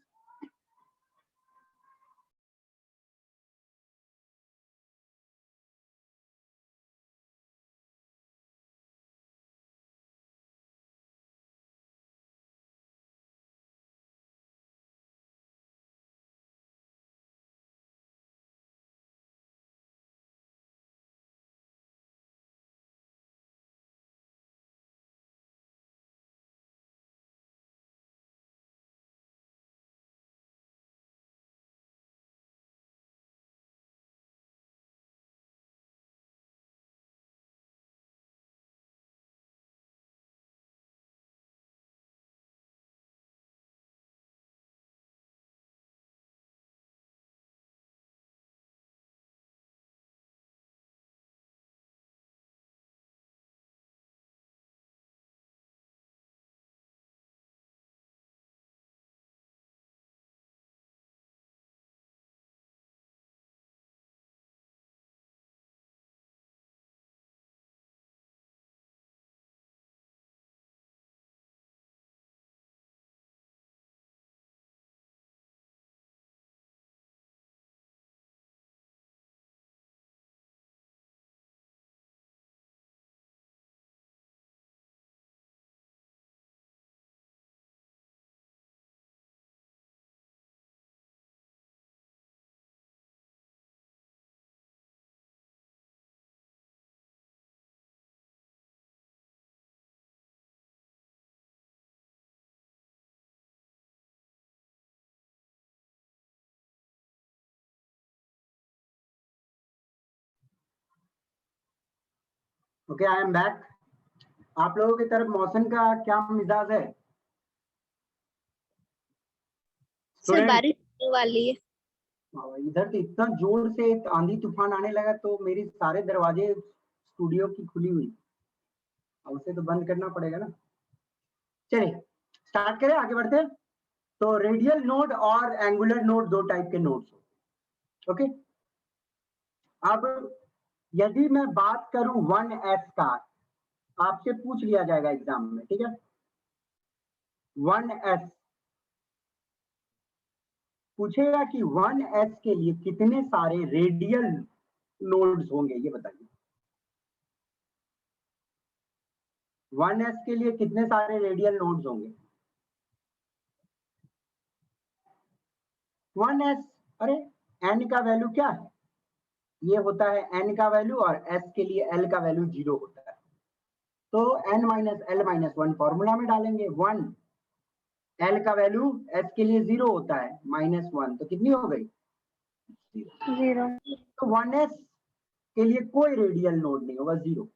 Okay, I am back. आप लोगों की तरफ मौसम का क्या मिजाज है? सर बारिश होने वाली है। इधर तो इतना जोर से आंधी तूफान आने लगा, तो मेरी सारे दरवाजे स्टूडियो की खुली हुई, अब उसे तो बंद करना पड़ेगा ना। चलिए स्टार्ट करें, आगे बढ़ते हैं। तो रेडियल नोड और एंगुलर नोड 2 टाइप के नोड्स होते हैं। ओके, अब यदि मैं बात करूं 1s का, आपसे पूछ लिया जाएगा एग्जाम में, ठीक है। 1s पूछेगा कि 1s के लिए कितने सारे रेडियल नोड्स होंगे, ये बताइए। 1s के लिए कितने सारे रेडियल नोड्स होंगे? 1s, अरे n का वैल्यू क्या है? ये होता है n का वैल्यू, और s के लिए l का वैल्यू 0 होता है। तो n minus l minus 1 formula में डालेंगे। 1 l का वैल्यू s के लिए 0 होता है, माइनस 1, तो कितनी हो गई? 0। तो 1s के लिए कोई रेडियल नोड नहीं होगा, 0।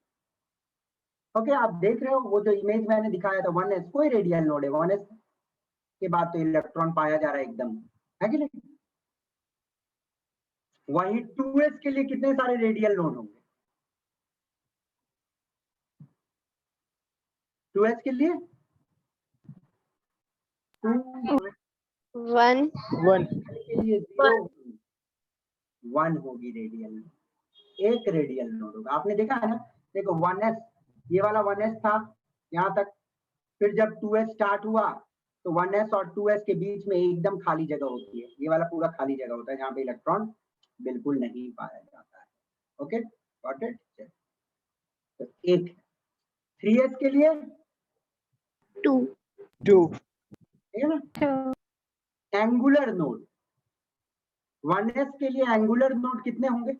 ओके, आप देख रहे हो वो जो इमेज मैंने दिखाया था, 1s कोई रेडियल नोड है। 1s के बाद तो इलेक्ट्रॉन पाया जा रहा है एकदम, है कि नहीं? वही 2s के लिए कितने सारे रेडियल नोड होंगे? 2s के लिए 1 के लिए 0, 1 होगी रेडियल नोड, एक रेडियल नोड होगा। आपने देखा है ना, देखो 1s, ये वाला 1s था यहाँ तक, फिर जब 2s स्टार्ट हुआ तो 1s और 2s के बीच में एकदम खाली जगह होती है, ये वाला पूरा खाली जगह होता है जहाँ पे इलेक्ट्रॉन बिल्कुल नहीं पाया जाता है। Okay, got it. तो एक 3s के लिए 2 ठीक है ना। एंगुलर नोड 1s के लिए एंगुलर नोड कितने होंगे?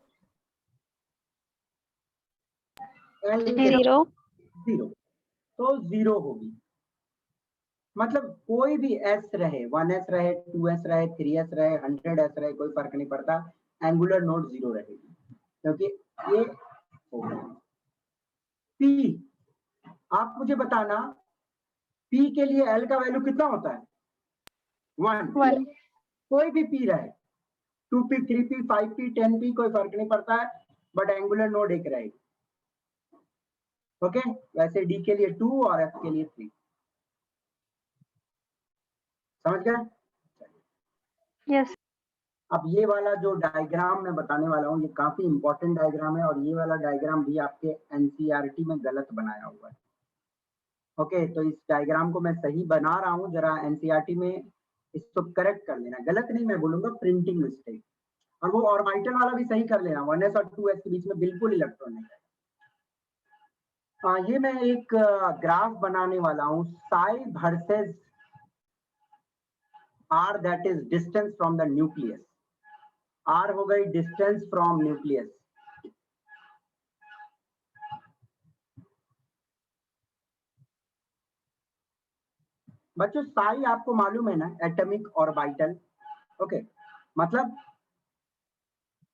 0 0, तो 0 होगी। मतलब कोई भी s रहे, 1s रहे, 2s रहे, 3s रहे, 100s रहे, कोई फर्क नहीं पड़ता, एंगुलर नोड 0 रहेगी, क्योंकि ये होगा। p, आप मुझे बताना p के लिए l का वैल्यू कितना होता है? 1। कोई भी p रहे, 2p, 3p, 5p, 10p, कोई फर्क नहीं पड़ता है, बट एंगुलर नोड एक रहेगी। ओके, वैसे d के लिए 2 और f के लिए 3, समझ गए? यस। अब ये वाला जो डायग्राम मैं बताने वाला हूँ ये काफी इंपॉर्टेंट डायग्राम है और ये वाला डायग्राम भी आपके एनसीईआरटी में गलत बनाया हुआ है। ओके, तो इस डायग्राम को मैं सही बना रहा हूँ, जरा एनसीईआरटी में इसको करेक्ट कर लेना। गलत नहीं मैं बोलूंगा, प्रिंटिंग मिस्टेक। और वो ऑर्बिटल वाला भी सही कर लेना, 1s और 2s के बीच में बिल्कुल इलेक्ट्रॉन नहीं है। ये मैं एक ग्राफ बनाने वाला हूँ, psi versus r, that is distance from the nucleus. R हो गई डिस्टेंस फ्रॉम न्यूक्लियस। बच्चों साई आपको मालूम है ना, एटॉमिक ऑर्बिटल। ओके, मतलब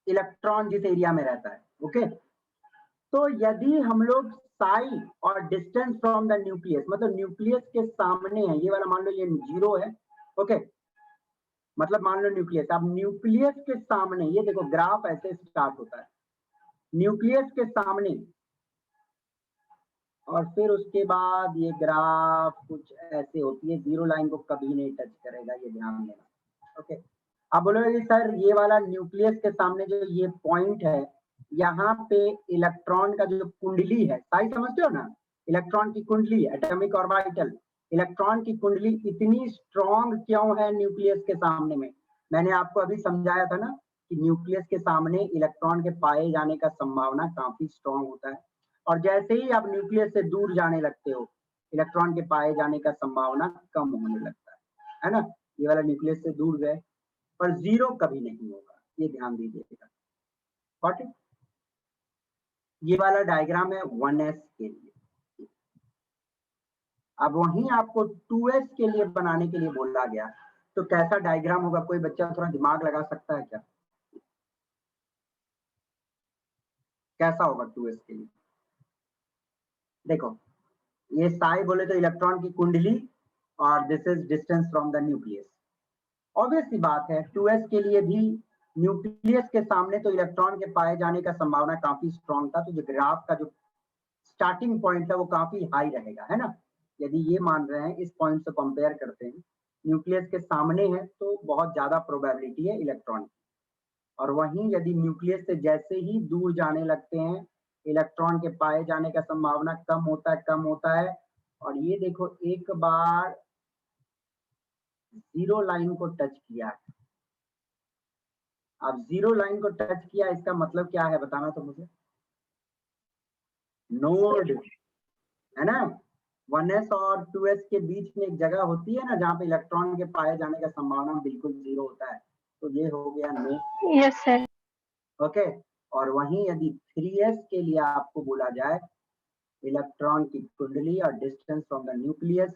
इलेक्ट्रॉन जिस एरिया में रहता है। ओके, तो यदि हम लोग साई और डिस्टेंस फ्रॉम द न्यूक्लियस, मतलब न्यूक्लियस के सामने है, ये वाला मान लो ये 0 है। ओके, मतलब मान लो न्यूक्लियस, अब न्यूक्लियस के सामने, ये देखो ग्राफ ऐसे स्टार्ट होता है, न्यूक्लियस के सामने, और फिर उसके बाद ये ग्राफ कुछ ऐसे होती है, 0 लाइन को कभी नहीं टच करेगा, ये ध्यान देना। ओके, अब बोलोगे सर ये वाला न्यूक्लियस के सामने जो ये पॉइंट है, यहाँ पे इलेक्ट्रॉन का जो कुंडली है, साई समझते हो ना, इलेक्ट्रॉन की कुंडली, एटॉमिक ऑर्बिटल, इलेक्ट्रॉन की कुंडली इतनी स्ट्रॉन्ग क्यों है न्यूक्लियस के सामने में? मैंने आपको अभी समझाया था ना कि न्यूक्लियस के सामने इलेक्ट्रॉन के पाए जाने का संभावना काफी स्ट्रॉन्ग होता है, और जैसे ही आप न्यूक्लियस से दूर जाने लगते हो, इलेक्ट्रॉन के पाए जाने का संभावना कम होने लगता है ना। ये वाला न्यूक्लियस से दूर गए, पर 0 कभी नहीं होगा, ये ध्यान दीजिएगा। Got it? ये वाला डायग्राम है 1s के लिए। अब वहीं आपको 2s के लिए बनाने के लिए बोला गया, तो कैसा डायग्राम होगा? कोई बच्चा थोड़ा दिमाग लगा सकता है क्या? कैसा होगा 2s के लिए? देखो, ये साई बोले तो इलेक्ट्रॉन की कुंडली, और this is distance from the nucleus. Obvious सी बात है 2s के लिए भी न्यूक्लियस के सामने तो इलेक्ट्रॉन के पाए जाने का संभावना काफी स्ट्रॉन्ग था, तो जो ग्राफ का जो स्टार्टिंग पॉइंट है वो काफी हाई रहेगा, है ना। यदि ये मान रहे हैं, इस पॉइंट से कंपेयर करते हैं, न्यूक्लियस के सामने है तो बहुत ज्यादा प्रोबेबिलिटी है इलेक्ट्रॉन की, और वहीं यदि न्यूक्लियस से जैसे ही दूर जाने लगते हैं, इलेक्ट्रॉन के पाए जाने का संभावना कम होता है। और ये देखो एक बार 0 लाइन को टच किया, अब 0 लाइन को टच किया, इसका मतलब क्या है बताना तो मुझे। नोड, है ना। 1s और 2s के बीच में एक जगह होती है ना जहाँ पे इलेक्ट्रॉन के पाए जाने का संभावना बिल्कुल 0 होता है, तो ये हो गया नोड। Yes sir. ओके, और वहीं यदि 3s के लिए आपको बोला जाए, इलेक्ट्रॉन की कुंडली और डिस्टेंस फ्रॉम द न्यूक्लियस,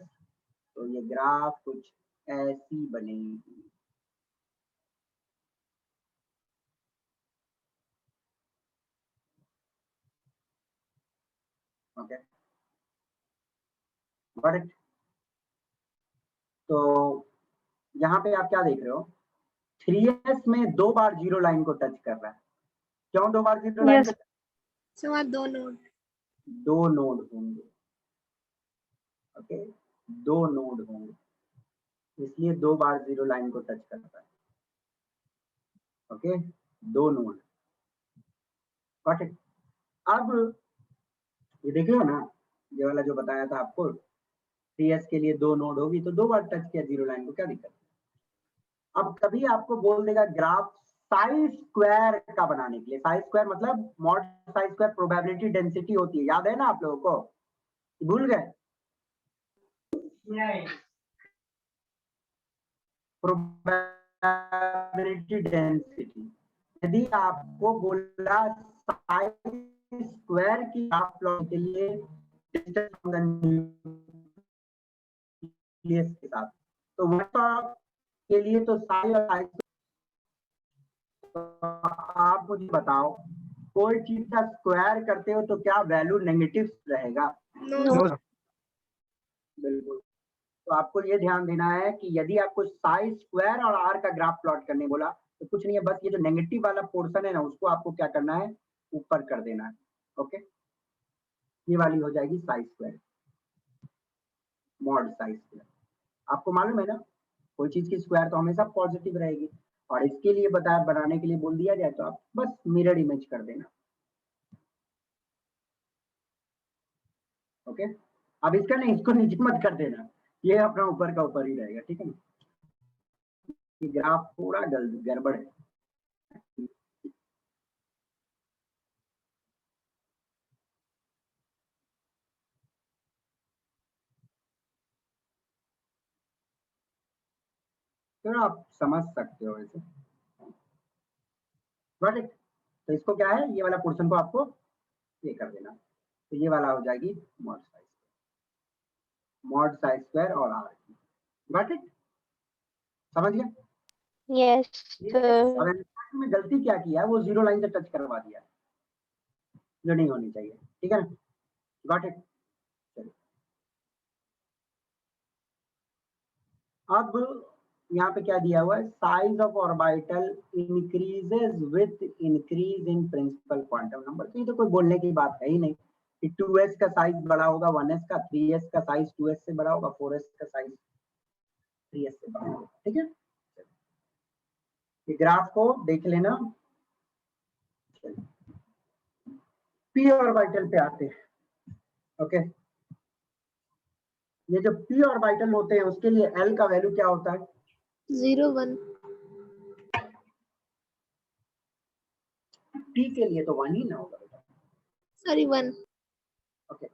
तो ये ग्राफ कुछ ऐसी बनेगी। Okay, correct. तो यहाँ पे आप क्या देख रहे हो, 3s में 2 बार 0 लाइन को टच कर रहा है। क्यों 2 बार 0 लाइन को? सर 2 नोड, 2 नोड होंगे। ओके, 2 नोड होंगे, इसलिए 2 बार 0 लाइन को टच करता है। Okay, 2 node. Got it? अब ये देखिए ना, ये वाला जो बताया था आपको, 3s के लिए 2 नोड होगी, तो 2 बार टच किया 0 लाइन को, क्या दिक्कत? अब कभी आपको बोल देगा ग्राफ साई स्क्वायर का बनाने के लिए, साई स्क्वायर मतलब mod Sai square probability density होती है, याद है ना आप लोगों को? भूल गए? प्रोबेबिलिटी डेंसिटी, यदि आपको बोला साई स्क्वायर की ग्राफ प्लॉट के लिए डिस्टेंस फ्रॉम द न्यूक्लियस के साथ, तो वह के लिए तो साई और साई, तो आप मुझे बताओ, कोई चीज का स्क्वायर करते हो तो क्या वैल्यू नेगेटिव रहेगा? नो। बिल्कुल। तो आपको ये ध्यान देना है कि यदि आपको साई स्क्वायर और आर का ग्राफ प्लॉट करने बोला, तो कुछ नहीं है, बस ये जो नेगेटिव वाला पोर्शन है ना, उसको आपको क्या करना है, ऊपर कर देना है। ओके, ये वाली हो जाएगी Sai square, mod Sai square. आपको मालूम है ना, कोई चीज की स्क्वायर तो हमेशा पॉजिटिव रहेगी, और इसके लिए बनाने के लिए बोल दिया जाए तो आप बस मिरर इमेज कर देना। ओके, अब इसका नहीं, इसको नीचे मत कर देना, ये अपना ऊपर का ऊपर ही रहेगा, ठीक है ना। ये ग्राफ थोड़ा गड़बड़ है। तो आप समझ सकते हो इसे, बट तो इसको क्या है, ये वाला पोर्शन को आपको ये कर देना, तो ये वाला हो जाएगी मॉड साइज स्क्वायर और आर, गॉट इट, समझ गया। Yes, sir. अब में गलती क्या किया है, वो जीरो लाइन से टच करवा दिया है, जो नहीं होनी चाहिए, ठीक है ना, गॉट इट। अब यहाँ पे क्या दिया हुआ है, size of orbital increases with increase in principle quantum number. तो ये तो कोई बोलने की बात है ही नहीं कि 2s का साइज बड़ा होगा 1s का, 3s का साइज 2s से बड़ा होगा, 4s का साइज 3s से बड़ा होगा, ठीक है। ये ग्राफ को देख लेना। पी ऑर्बिटल पे आते हैं, ओके। ये जो पी ऑर्बिटल होते हैं उसके लिए एल का वैल्यू क्या होता है, 0 1 टी के लिए तो 1 ही ना होगा बेटा, सॉरी 1 ओके।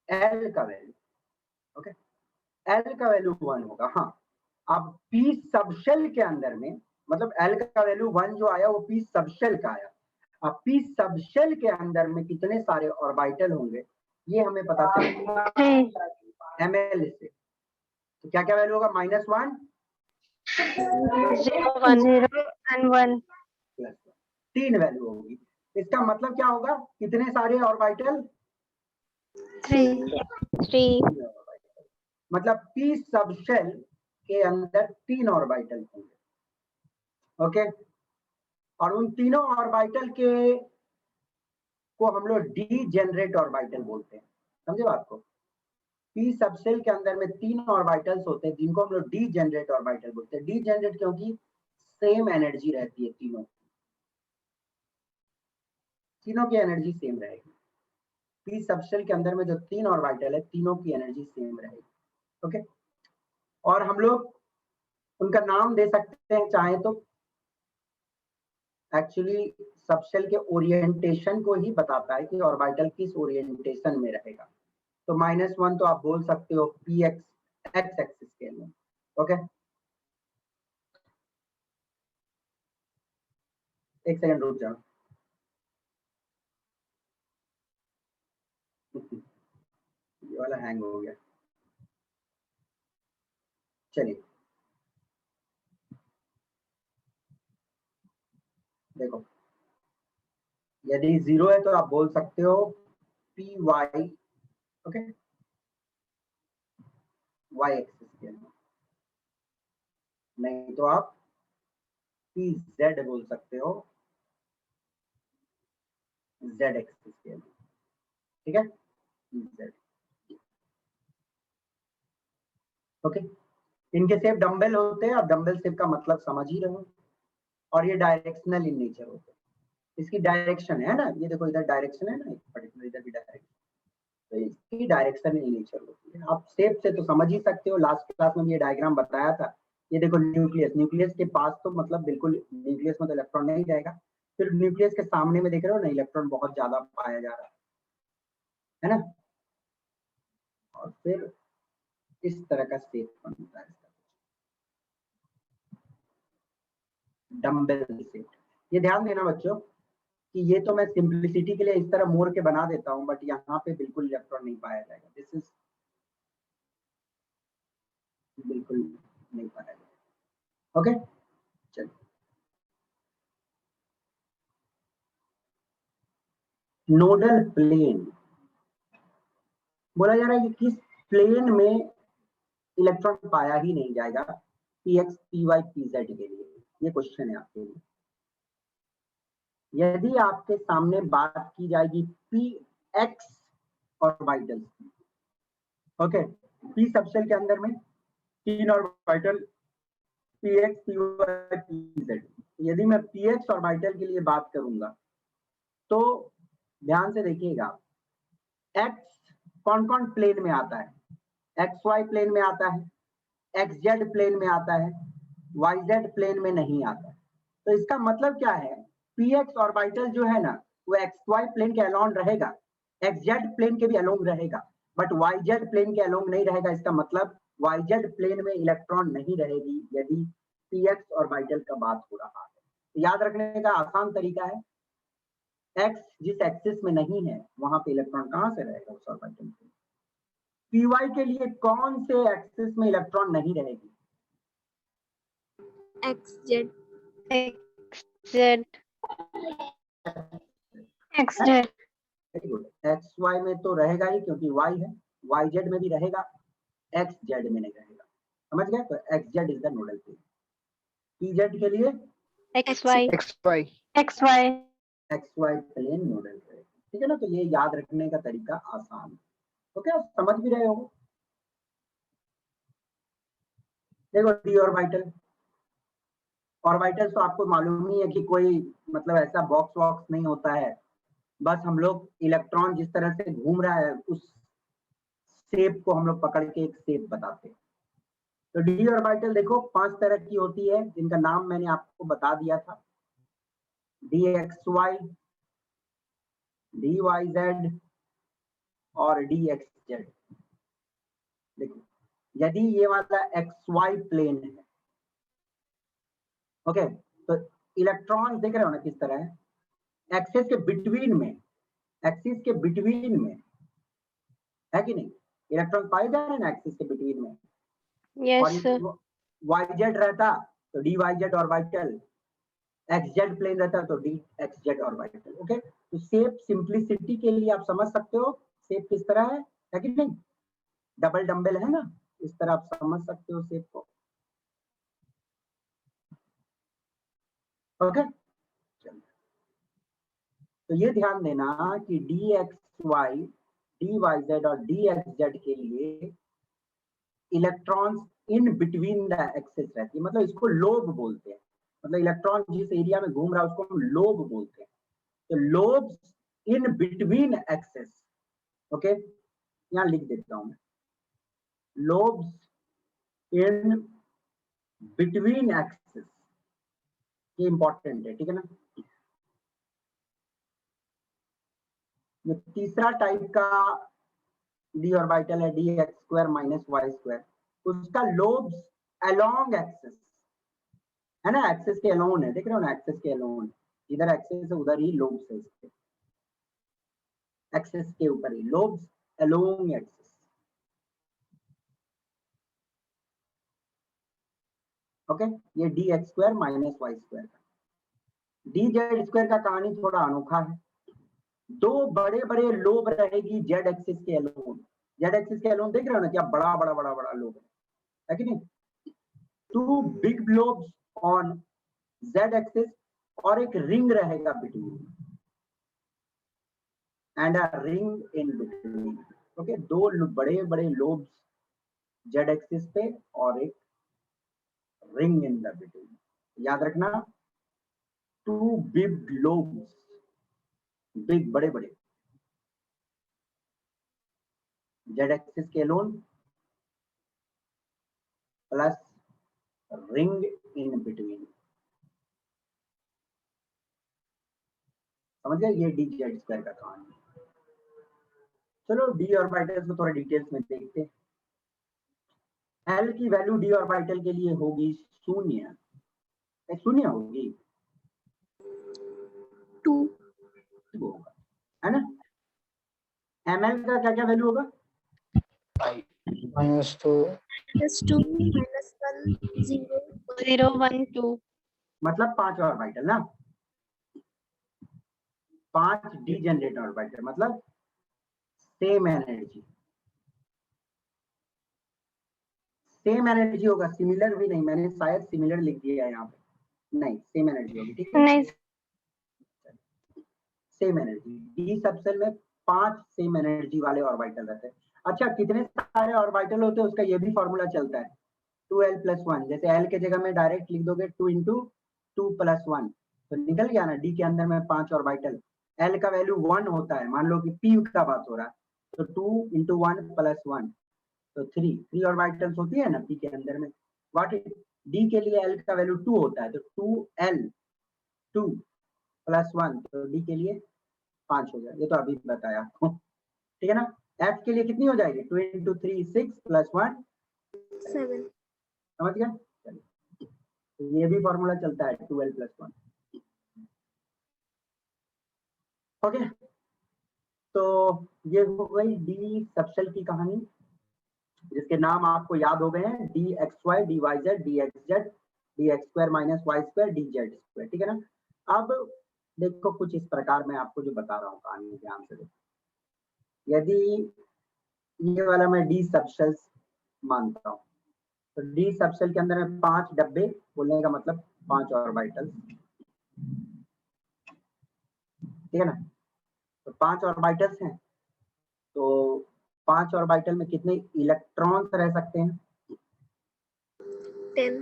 एल का वैल्यू, ओके, एल का वैल्यू 1 होगा। हाँ, अब पी सबशेल के अंदर में, मतलब एल का वैल्यू 1 जो आया वो पी सबशेल का आया। अब पी सबशेल के अंदर में कितने सारे ऑर्बिटल होंगे ये हमें पता चलेगा एमएल से। तो क्या क्या वैल्यू होगा, -1 0 and 1 प्लस 3 वैल्यू होगी। इसका मतलब क्या होगा, कितने सारे ऑर्बिटल, 3 मतलब पी सबशेल के अंदर 3 ऑर्बिटल होंगे, ओके। और उन तीनों ऑर्बिटल के को हम लोग डी जनरेट ऑर्बिटल बोलते हैं, समझे बात को। पी सबशेल के अंदर में 3 ऑर्बिटल्स होते हैं जिनको हम लोग डी जनरेट ऑर्बिटल बोलते हैं। डी जनरेट क्योंकि सेम एनर्जी रहती है, तीनों की एनर्जी सेम रहेगी। पी सबशेल के अंदर में जो 3 ऑर्बिटल है तीनों की एनर्जी सेम रहेगी, ओके। और हम लोग उनका नाम दे सकते हैं चाहे तो, एक्चुअली सबशेल के ओरिएंटेशन को ही बताता है कि ऑर्बिटल किस ओरिएंटेशन में रहेगा। तो -1 तो आप बोल सकते हो पी एक्स एक्सिस के लिए, ओके। एक सेकंड रुक जाओ, ये वाला हैंग हो गया, चलिए देखो, यदि 0 है तो आप बोल सकते हो p y, okay, y axis के लिए, नहीं तो आप पी जेड बोल सकते हो जेड एक्सिस के लिए, ठीक है, जेड, ओके। इनके शेप डंबल होते हैं, आप डंबल शेप का मतलब समझ ही रहे हो, और ये डायरेक्शनल इन नेचर होते हैं। इसकी डायरेक्शन है ना, ये देखो इधर डायरेक्शन है ना, पर्टिकुलर इधर भी डायरेक्शन, तो इसकी डायरेक्शन इन नेचर होती है। आप शेप से तो समझ ही सकते हो, लास्ट क्लास में ये डायग्राम बताया था। ये देखो न्यूक्लियस, न्यूक्लियस के पास तो मतलब बिल्कुल न्यूक्लियस में तो इलेक्ट्रॉन नहीं जाएगा, फिर न्यूक्लियस के सामने में देख रहे हो ना, इलेक्ट्रॉन बहुत ज्यादा पाया जा रहा है ना, और फिर इस तरह का शेप बनता है डंबल शेप। ये ध्यान देना बच्चों कि ये तो मैं सिंपलिसिटी के लिए इस तरह मोड़ के बना देता हूं, बट यहाँ पे बिल्कुल इलेक्ट्रॉन नहीं पाया जाएगा, दिस इज बिल्कुल नहीं पाया जाएगा, ओके। चलिए, नोडल प्लेन बोला जा रहा है कि किस प्लेन में इलेक्ट्रॉन पाया ही नहीं जाएगा, p x p y p z के लिए, ये क्वेश्चन है आपके लिए। यदि आपके सामने बात की जाएगी P x orbital, okay, P subshell के अंदर में 3 ऑर्बिटल px py pz। यदि मैं px ऑर्बिटल के लिए बात करूंगा तो ध्यान से देखिएगा, x कौन कौन प्लेन में आता है, xy प्लेन में आता है, xz प्लेन में आता है, yz प्लेन में नहीं आता है। तो इसका मतलब क्या है, px ऑर्बिटल जो है ना वो xy प्लेन के अलोंग रहेगा, xz प्लेन के भी अलोंग रहेगा, बट yz प्लेन के अलोंग नहीं रहेगा। इसका मतलब yz प्लेन में इलेक्ट्रॉन नहीं रहेगी यदि px ऑर्बिटल का बात हो रहा है। तो याद रखने का आसान तरीका है, x जिस एक्सिस में नहीं है वहां पे इलेक्ट्रॉन कहां से रहेगा उस ऑर्बिटल पे। py के लिए कौन से एक्सिस में इलेक्ट्रॉन नहीं रहेगी, XZ XZ XZ very good. xy में तो रहेगा ही क्योंकि y है, yz में भी रहेगा, xz में नहीं रहेगा। समझ गए? तो xz is the nodal plane. pz के लिए XY XY XY xy plane nodal plane. ठीक है ना? तो ये याद रखने का तरीका आसान है। तो क्या समझ भी रहे हो? देखो डी ऑर्बिटल, ऑर्बिटल तो आपको मालूम ही है कि कोई मतलब ऐसा बॉक्स वॉक्स नहीं होता है, बस हम लोग इलेक्ट्रॉन जिस तरह से घूम रहा है उस शेप को हम लोग पकड़ के एक शेप बताते हैं। तो डी ऑर्बिटल देखो 5 तरह की होती है, जिनका नाम मैंने आपको बता दिया था, d x y, d y z और डी एक्स जेड। देखो यदि ये वाला एक्स वाई प्लेन है, ओके, तो इलेक्ट्रॉन देख रहे हो ना किस तरह है, एक्सिस के बिटवीन में, एक्सिस के बिटवीन में है कि नहीं, इलेक्ट्रॉन पाए जा रहे हैं ना एक्सिस के बिटवीन में। yes sir वाई जेड रहता तो d y z orbital, x z plane रहता तो d x z orbital. Okay, तो शेप सिंपलिसिटी के लिए आप समझ सकते हो शेप किस तरह है कि नहीं, डबल डंबल है ना, इस तरह आप समझ सकते हो शेप को। ओके, तो ये ध्यान देना कि d x y, d y z और डी एक्स जेड के लिए electrons in between the axis रहती है, मतलब इसको लोब बोलते हैं, मतलब इलेक्ट्रॉन जिस एरिया में घूम रहा है उसको हम लोब बोलते हैं। तो lobes in between axis, okay, यहां लिख देता हूं मैं, लोब्स इन बिटवीन एक्सिस, ये इंपॉर्टेंट है, ठीक है ना। ये तीसरा टाइप का डी ऑर्बिटल है, d x square minus y square, उसका लोब्स अलोंग एक्सिस है ना, एक्सिस के अलोन है, देख रहे हो ना, एक्सिस के अलोन, इधर एक्सिस है उधर ही लोब्स है, इसके एक्सिस के ऊपर ही लोब्स अलोंग एक्सिस। ओके, ये d x square minus y square का। डी जेड स्क्वायर का कहानी थोड़ा अनोखा है, दो बड़े बड़े लोब रहेगी जेड एक्सिस के अलोन, जेड एक्सिस के अलोन देख रहे हो ना, क्या बड़ा बड़ा बड़ा बड़ा लोब है कि नहीं, two big lobes on z axis और एक रिंग रहेगा between and a ring in between. Okay, दो बड़े बड़े लोब्स जेड एक्सिस पे और एक रिंग इन द बिटवीन। याद रखना, टू बिग लोब्स, बिग बड़े बड़े जेड एक्सिस के alone plus ring in between. समझ गए, ये डी जेड स्क्वायर का कहानी। चलो डी ऑर्बिटल्स को थोड़ा डिटेल्स में देखते हैं। एल की वैल्यू डी ऑर्बिटल के लिए होगी शून्य, शून्य होगी 2 होगा, है ना। एमएल का क्या क्या वैल्यू होगा, -2 -2 -1 0 0 1 2 मतलब 5 ऑर्बिटल ना, 5 डी जनरेट ऑर्बिटल मतलब सेम एनर्जी, सेम एनर्जी होगा, सिमिलर भी नहीं, मैंने शायद सिमिलर लिख दिया है यहाँ पे, नहीं सेम एनर्जी होगी, ठीक है, नहीं सेम एनर्जी। डी सबसेल में 5 सेम एनर्जी वाले ऑर्बिटल रहते हैं। अच्छा, कितने सारे ऑर्बिटल होते हैं उसका ये भी फॉर्मूला चलता है, 2l प्लस 1, जैसे l के जगह में डायरेक्ट लिख दोगे 2 इंटू 2 प्लस 1, तो निकल गया ना, d के अंदर में 5 ऑर्बिटल, l का वैल्यू 1 होता है, मान लो कि p का बात हो रहा है, तो 2 इंटू 1 प्लस 1, तो 3 ऑर्बिटल्स होती है ना p के अंदर में। व्हाट इज d के लिए l का वैल्यू 2 होता है, तो 2l 2 प्लस 1, तो d के लिए 5 हो गया, ये तो अभी बताया आपको, ठीक है ना। f के लिए कितनी हो जाएगी, 2 इंटू 3 6 प्लस 1 7. समझ गया। तो ये भी फॉर्मूला चलता है 2l प्लस 1। ओके, तो ये हो गई डी सबसेल की कहानी, जिसके नाम आपको याद हो गए हैं, d x y, d y z, d x z, d x square minus y square, d z square, ठीक है ना। अब देखो कुछ इस प्रकार मैं आपको जो बता रहा हूँ कहानी, ध्यान से देखो। यदि ये वाला मैं डी सबसेल्स मानता हूँ, तो डी सबसेल के अंदर में 5 डब्बे, बोलने का मतलब 5 ऑर्बिटल्स, ठीक है ना। तो 5 ऑर्बिटल्स हैं, तो 5 ऑर्बिटल में कितने इलेक्ट्रॉन्स रह सकते हैं, 10.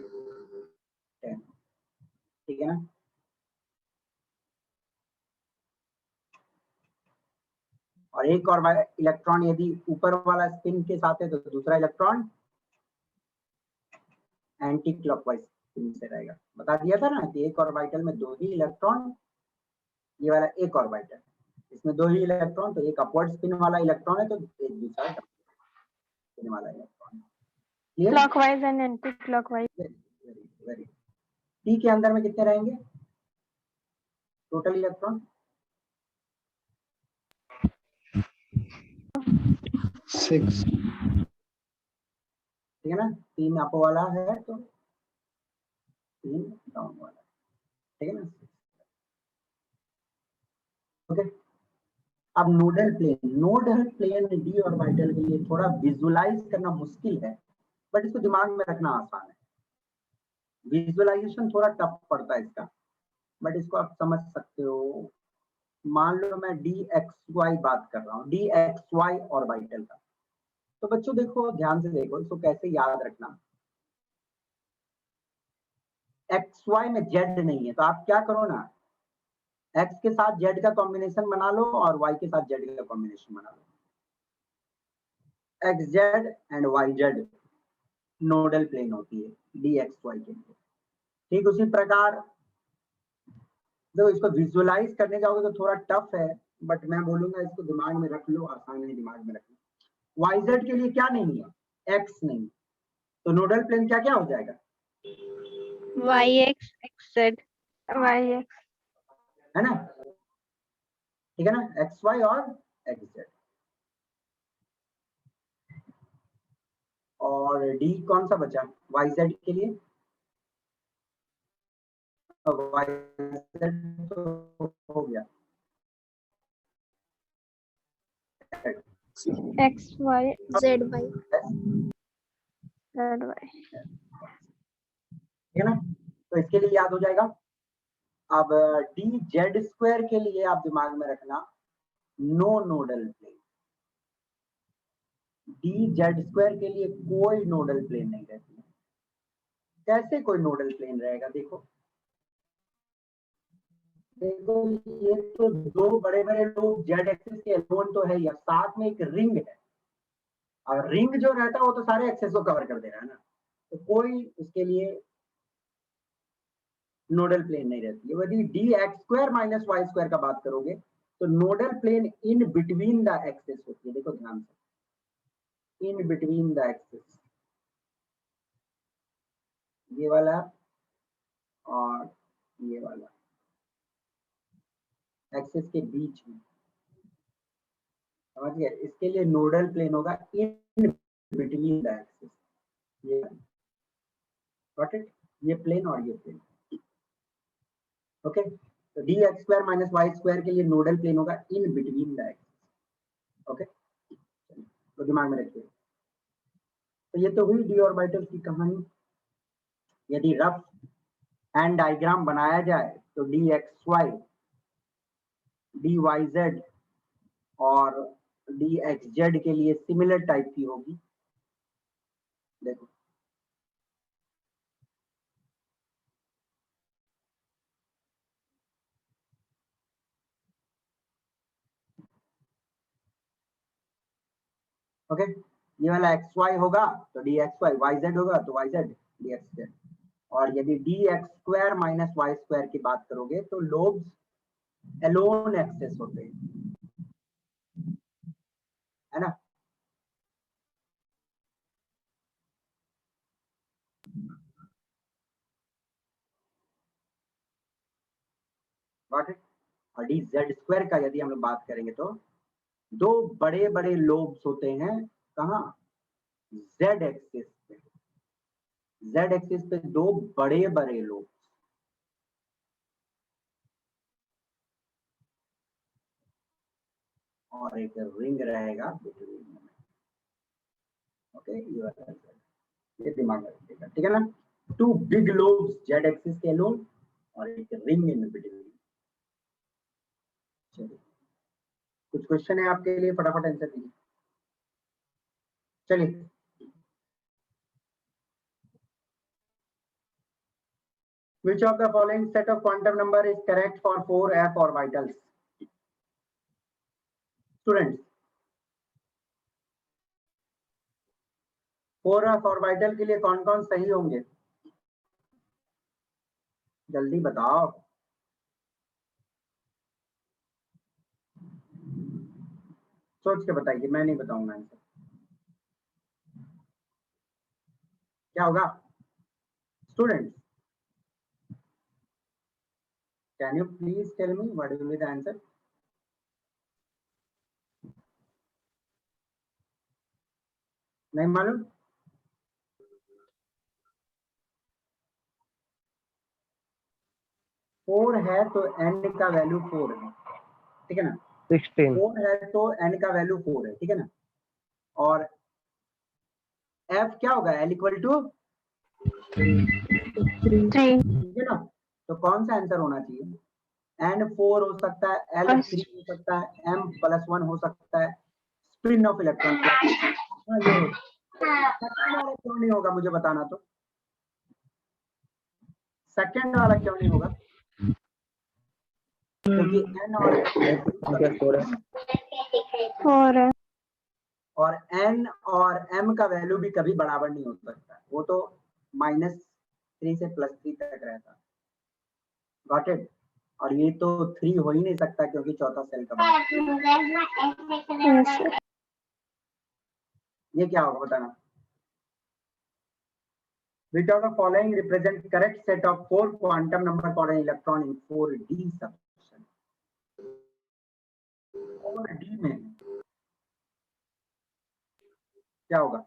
10, ठीक है ना। और एक और इलेक्ट्रॉन यदि ऊपर वाला स्पिन के साथ है, तो दूसरा इलेक्ट्रॉन एंटी क्लॉकवाइज स्पिन से रहेगा। बता दिया था ना कि एक ऑर्बिटल में 2 ही इलेक्ट्रॉन, ये वाला एक ऑर्बिटल, इसमें 2 ही इलेक्ट्रॉन, तो एक अपवर्ड स्पिन वाला इलेक्ट्रॉन है, तो एक दूसरा स्पिन वाला electron. Clear, clockwise and anti clockwise. Very T के अंदर में कितने रहेंगे टोटल इलेक्ट्रॉन, 6, ठीक है ना। 3 अप वाला है तो 3 डाउन वाला, ठीक है ना। ओके, अब नोडल प्लेन डी ऑर्बिटल के लिए थोड़ा विजुलाइज करना मुश्किल है, बट इसको दिमाग में रखना आसान है। विजुअलाइजेशन थोड़ा टफ पड़ता है इसका, बट इसको आप समझ सकते हो। मान लो मैं डी एक्स वाई बात कर रहा हूँ, डी एक्स वाई ऑर्बिटल का, तो बच्चों देखो ध्यान से देखो, इसको कैसे याद रखना। एक्स वाई में जेड नहीं है, तो आप क्या करो ना, एक्स के साथ जेड का कॉम्बिनेशन बना लो और वाई के साथ जेड का कॉम्बिनेशन बना लो, x z and y z nodal plane होती है डी एक्स वाई के लिए। ठीक उसी प्रकार देखो, इसको विजुअलाइज करने जाओगे तो थोड़ा टफ है, बट मैं बोलूंगा इसको दिमाग में रख लो, आसान है दिमाग में रखना। वाई जेड के लिए क्या नहीं है, एक्स नहीं, तो नोडल प्लेन क्या क्या हो जाएगा, y x x z y x, है ना, ठीक है ना, एक्स वाई और एक्स जेड। और डी कौन सा बचा वाई जेड के लिए, वाई जेड तो हो गया, x y Z Y. Z y. ठीक है ना, तो इसके लिए याद हो जाएगा। अब डी जेड स्क्वायर के लिए आप दिमाग में रखना no nodal plane, d z square के लिए कोई नोडल प्लेन नहीं रहती है। कैसे कोई नोडल प्लेन रहेगा, देखो देखो, ये तो 2 बड़े बड़े लोग जेड एक्सिस के एलोन तो है, या साथ में एक रिंग है, और रिंग जो रहता है वो तो सारे एक्सेस को कवर कर दे रहा है ना, तो कोई उसके लिए नोडल प्लेन नहीं रहती है। यदि d x square minus y square का बात करोगे, तो nodal plane in between the axes होती है, देखो ध्यान से, इन बिटवीन द एक्सेस, ये वाला और ये वाला एक्सेस के बीच में, समझ गए, इसके लिए नोडल प्लेन होगा इन बिटवीन द एक्सेस, ये गॉट इट, ये प्लेन और ये प्लेन। ओके, तो d x square minus y square के लिए नोडल प्लेन होगा in between the axes. Okay, तो दिमाग में रखिए। तो ये तो हुई डी ऑर्बिटल की कहानी। यदि रफ एंड डायग्राम बनाया जाए तो d x y, d y z और डी एक्स जेड के लिए सिमिलर टाइप की होगी। देखो ओके, ये वाला XY होगा तो DXY, YZ होगा तो YZ DXZ। और यदि DX² माइनस Y² की बात करोगे तो लोब्स एलोन एक्सेस होते हैं, है ना। Got it. और DZ² का यदि हम लोग बात करेंगे तो दो बड़े बड़े लोब्स होते हैं, कहाँ, Z एक्सिस पे। Z एक्सिस पे दो बड़े बड़े लोब्स, और एक रिंग रहेगा बिटवीन में। ओके, ये दिमाग में रखिएगा, ठीक है ना। Two big lobes Z axis के लोब और एक रिंग इन बिटवीन। चलिए, कुछ क्वेश्चन है आपके लिए, फटाफट आंसर दीजिए। चलिए, which of the following set of quantum number is correct for 4f orbitals? Students, 4f orbital के लिए कौन कौन सही होंगे, जल्दी बताओ। सोच के बताइए, मैं नहीं बताऊंगा आंसर। क्या होगा students? Can you please tell me what will be the answer? नहीं मालूम? फोर है तो n का वैल्यू 4 है, ठीक है ना। 16 4 है तो n का वैल्यू 4 है, ठीक है ना। और f क्या होगा, l इक्वल टू 3 ठीक है ना। तो कौन सा आंसर होना चाहिए? n 4 हो सकता है, l 3 हो सकता है, m +1 हो सकता है, स्पिन ऑफ इलेक्ट्रॉन। सेकंड वाला क्यों नहीं होगा मुझे बताना तो, सेकंड वाला क्यों नहीं होगा? क्योंकि n और 4 n और m का वैल्यू भी कभी बराबर नहीं हो सकता, वो तो -3 से +3 तक रहता। Got it. और ये तो 3 हो ही नहीं सकता क्योंकि चौथा सेल का ये क्या होगा बताना। Which of the following represent correct set of 4 quantum number for an electron in 4d substation? 4d में क्या होगा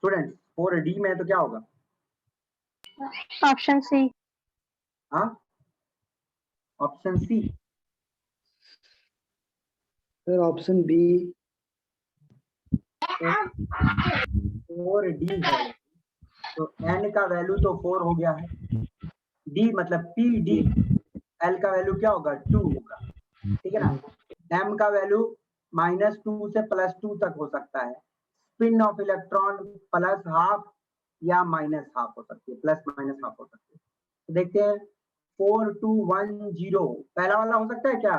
स्टूडेंट्स? 4d में तो क्या होगा? Option c. हाँ, option c. Sir option b. 4d है तो n का वैल्यू तो 4 हो गया है, d मतलब pd, l का वैल्यू क्या होगा 2 होगा, ठीक है ना। m का वैल्यू -2 से +2 तक हो सकता है, स्पिन ऑफ इलेक्ट्रॉन +½ या -½ हो सकती है, +-½ हो सकती है। तो देखते हैं 4210 पहला वाला हो सकता है क्या?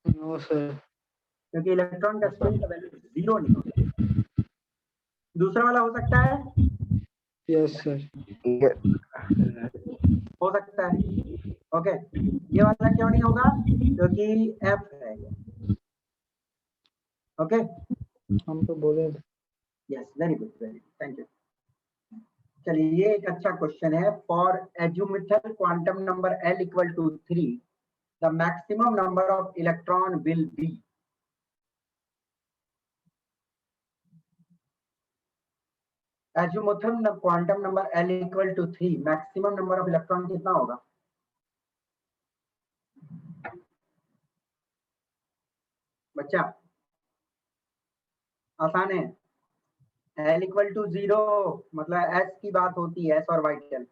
नो सर, क्योंकि इलेक्ट्रॉन का स्पिन का वैल्यू 0 नहीं होता। दूसरा वाला हो सकता है? यस सर, हो सकता है। ओके, ये वाला क्यों नहीं होगा? क्योंकि f है। ओके, हम तो बोले। Yes, very good, very good, thank you. चलिए, ये एक अच्छा क्वेश्चन है। For azimuthal quantum number l equal to 3 the maximum number of electron will be. Azimuthal quantum number l equal to 3 maximum number of electron कितना होगा? बच्चा आसान है। l इक्वल टू 0 मतलब s की बात होती है, s orbital.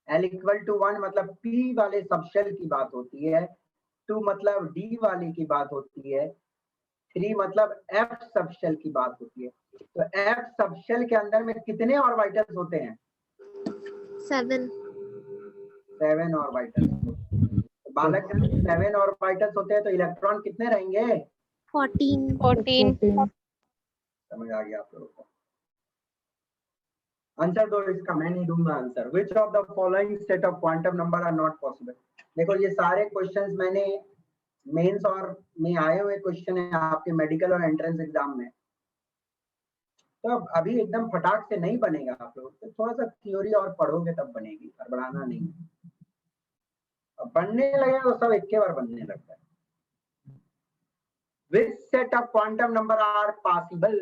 l equal to 1 मतलब p वाले सबशेल की बात होती है, 2 मतलब d वाले की बात होती है, 3 मतलब f सबशेल की बात होती है। तो f सबशेल के अंदर में कितने ऑर्बिटल्स होते हैं? 7 ऑर्बिटल्स। बालक 7 ऑर्बिटल्स होते हैं तो इलेक्ट्रॉन कितने रहेंगे? 14. 14. समझ आ गया आप लोगों को? आंसर दो इसका, मैं नहीं दूंगा answer. Which of the following set of quantum number are not possible. देखो ये सारे क्वेश्चंस मैंने मेंस और में आए हुए क्वेश्चन है आपके मेडिकल और एंट्रेंस एग्जाम में, तो अब अभी एकदम फटाक से नहीं बनेगा आप लोग, तो थोड़ा सा थ्योरी और पढ़ोगे तब बनेगी, और बढ़ाना नहीं। अब बनने लगे तो सब एक के बार बनने लगता है। Which set of quantum number are possible,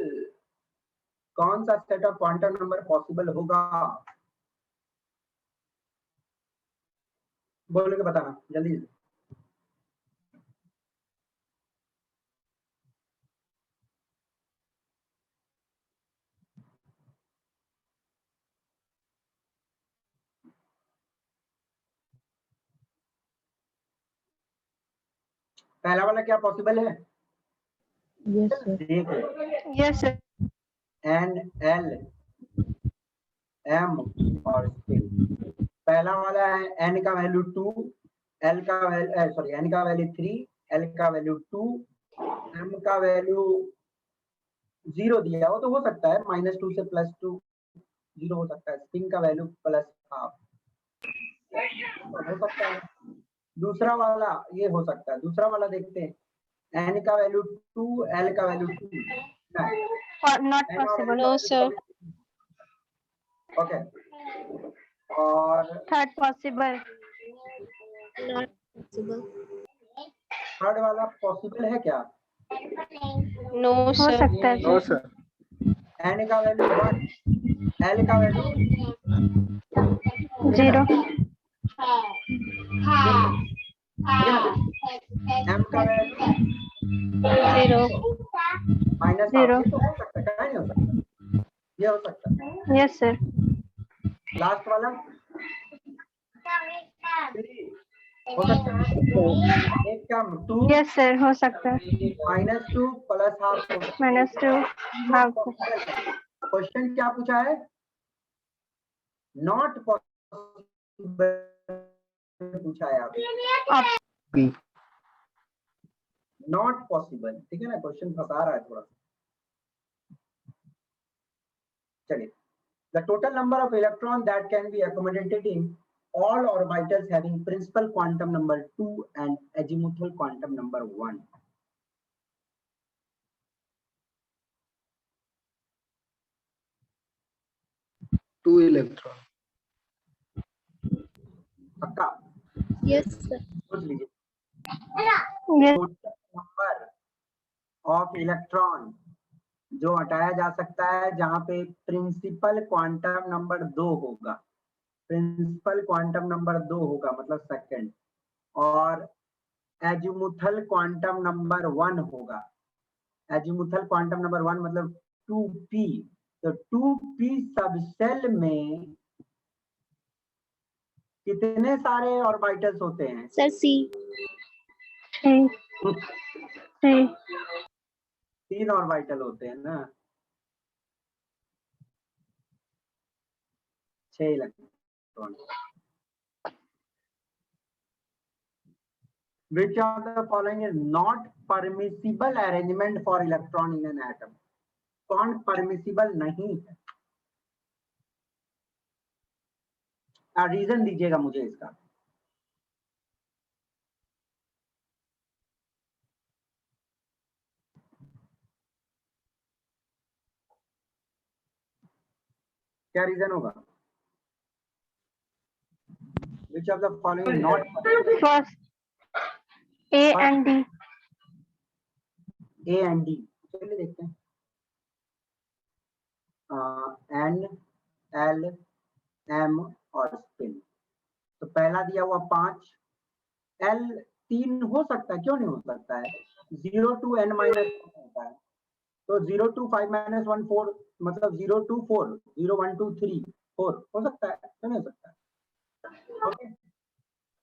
कौन सा set of quantum number possible होगा, बोल के बताना जल्दी से। पहला वाला क्या पॉसिबल है? Yes, sir. देखो Yes, sir. N l m और स्पिन। पहला वाला है एन का वैल्यू 2, एल का वैल्यू सॉरी एन का वैल्यू 3, एल का वैल्यू 2, एम का वैल्यू 0 दिया हो तो हो सकता है -2 से +2 0 हो सकता है। स्पिन का वैल्यू +½ हो सकता है। दूसरा वाला ये हो सकता है, दूसरा वाला देखते हैं, एन का वैल्यू 2, एल का value 2, Not possible. No, sir. Okay. और Third possible. Not possible. Third वाला पॉसिबल है क्या? No, हो sir. सकता है No, sir. sir. एन का वैल्यू 1, एल का वैल्यू 0. एम का वैल्यू 0. -½ Zero. ये तो हो सकता है, क्या नहीं हो सकता, ये हो सकता है। Yes, sir. लास्ट वाला 3 हो सकता है। एक का 2 Yes, sir. हो सकता है. -2 +½ -2. Half. क्वेश्चन क्या पूछा है? नॉट पॉसिबल पूछा है आपसे, B. नॉट पॉसिबल, ठीक है ना, क्वेश्चन फंसा रहा है थोड़ा सा। चलिए, the total number of electron that can be accommodated in all orbitals having principal quantum number 2 and azimuthal quantum number 1. Two electron. पक्का Yes, sir. सोच लीजिए। Yes. Total number of electron जो हटाया जा सकता है जहां पे प्रिंसिपल क्वांटम नंबर 2 होगा, प्रिंसिपल क्वांटम नंबर 2 होगा मतलब सेकंड, और एजिमुथल क्वांटम नंबर 1 होगा। एजिमुथल क्वांटम नंबर 1 मतलब 2p। तो 2p सबसेल में कितने सारे ऑर्बिटल्स होते हैं? Sir, C. 3. 3. 3 ऑर्बिटल होते हैं ना, 6 electron. Which of the following is not permissible arrangement for electron in an atom? कौन परमिसिबल नहीं है? रीजन दीजिएगा मुझे इसका। क्या रीजन होगा? Which of the following not permissible? First. A and D. A and D, चलिए देखते हैं। N, L, M और स्पिन। तो पहला दिया हुआ 5, L 3 हो सकता है, क्यों नहीं हो सकता है? 0 to n minus होता है, तो 0 to 5 minus 1 4 मतलब 0 to 4, 0 1 2 3 4 हो सकता है, क्यों नहीं हो सकता है? ओके।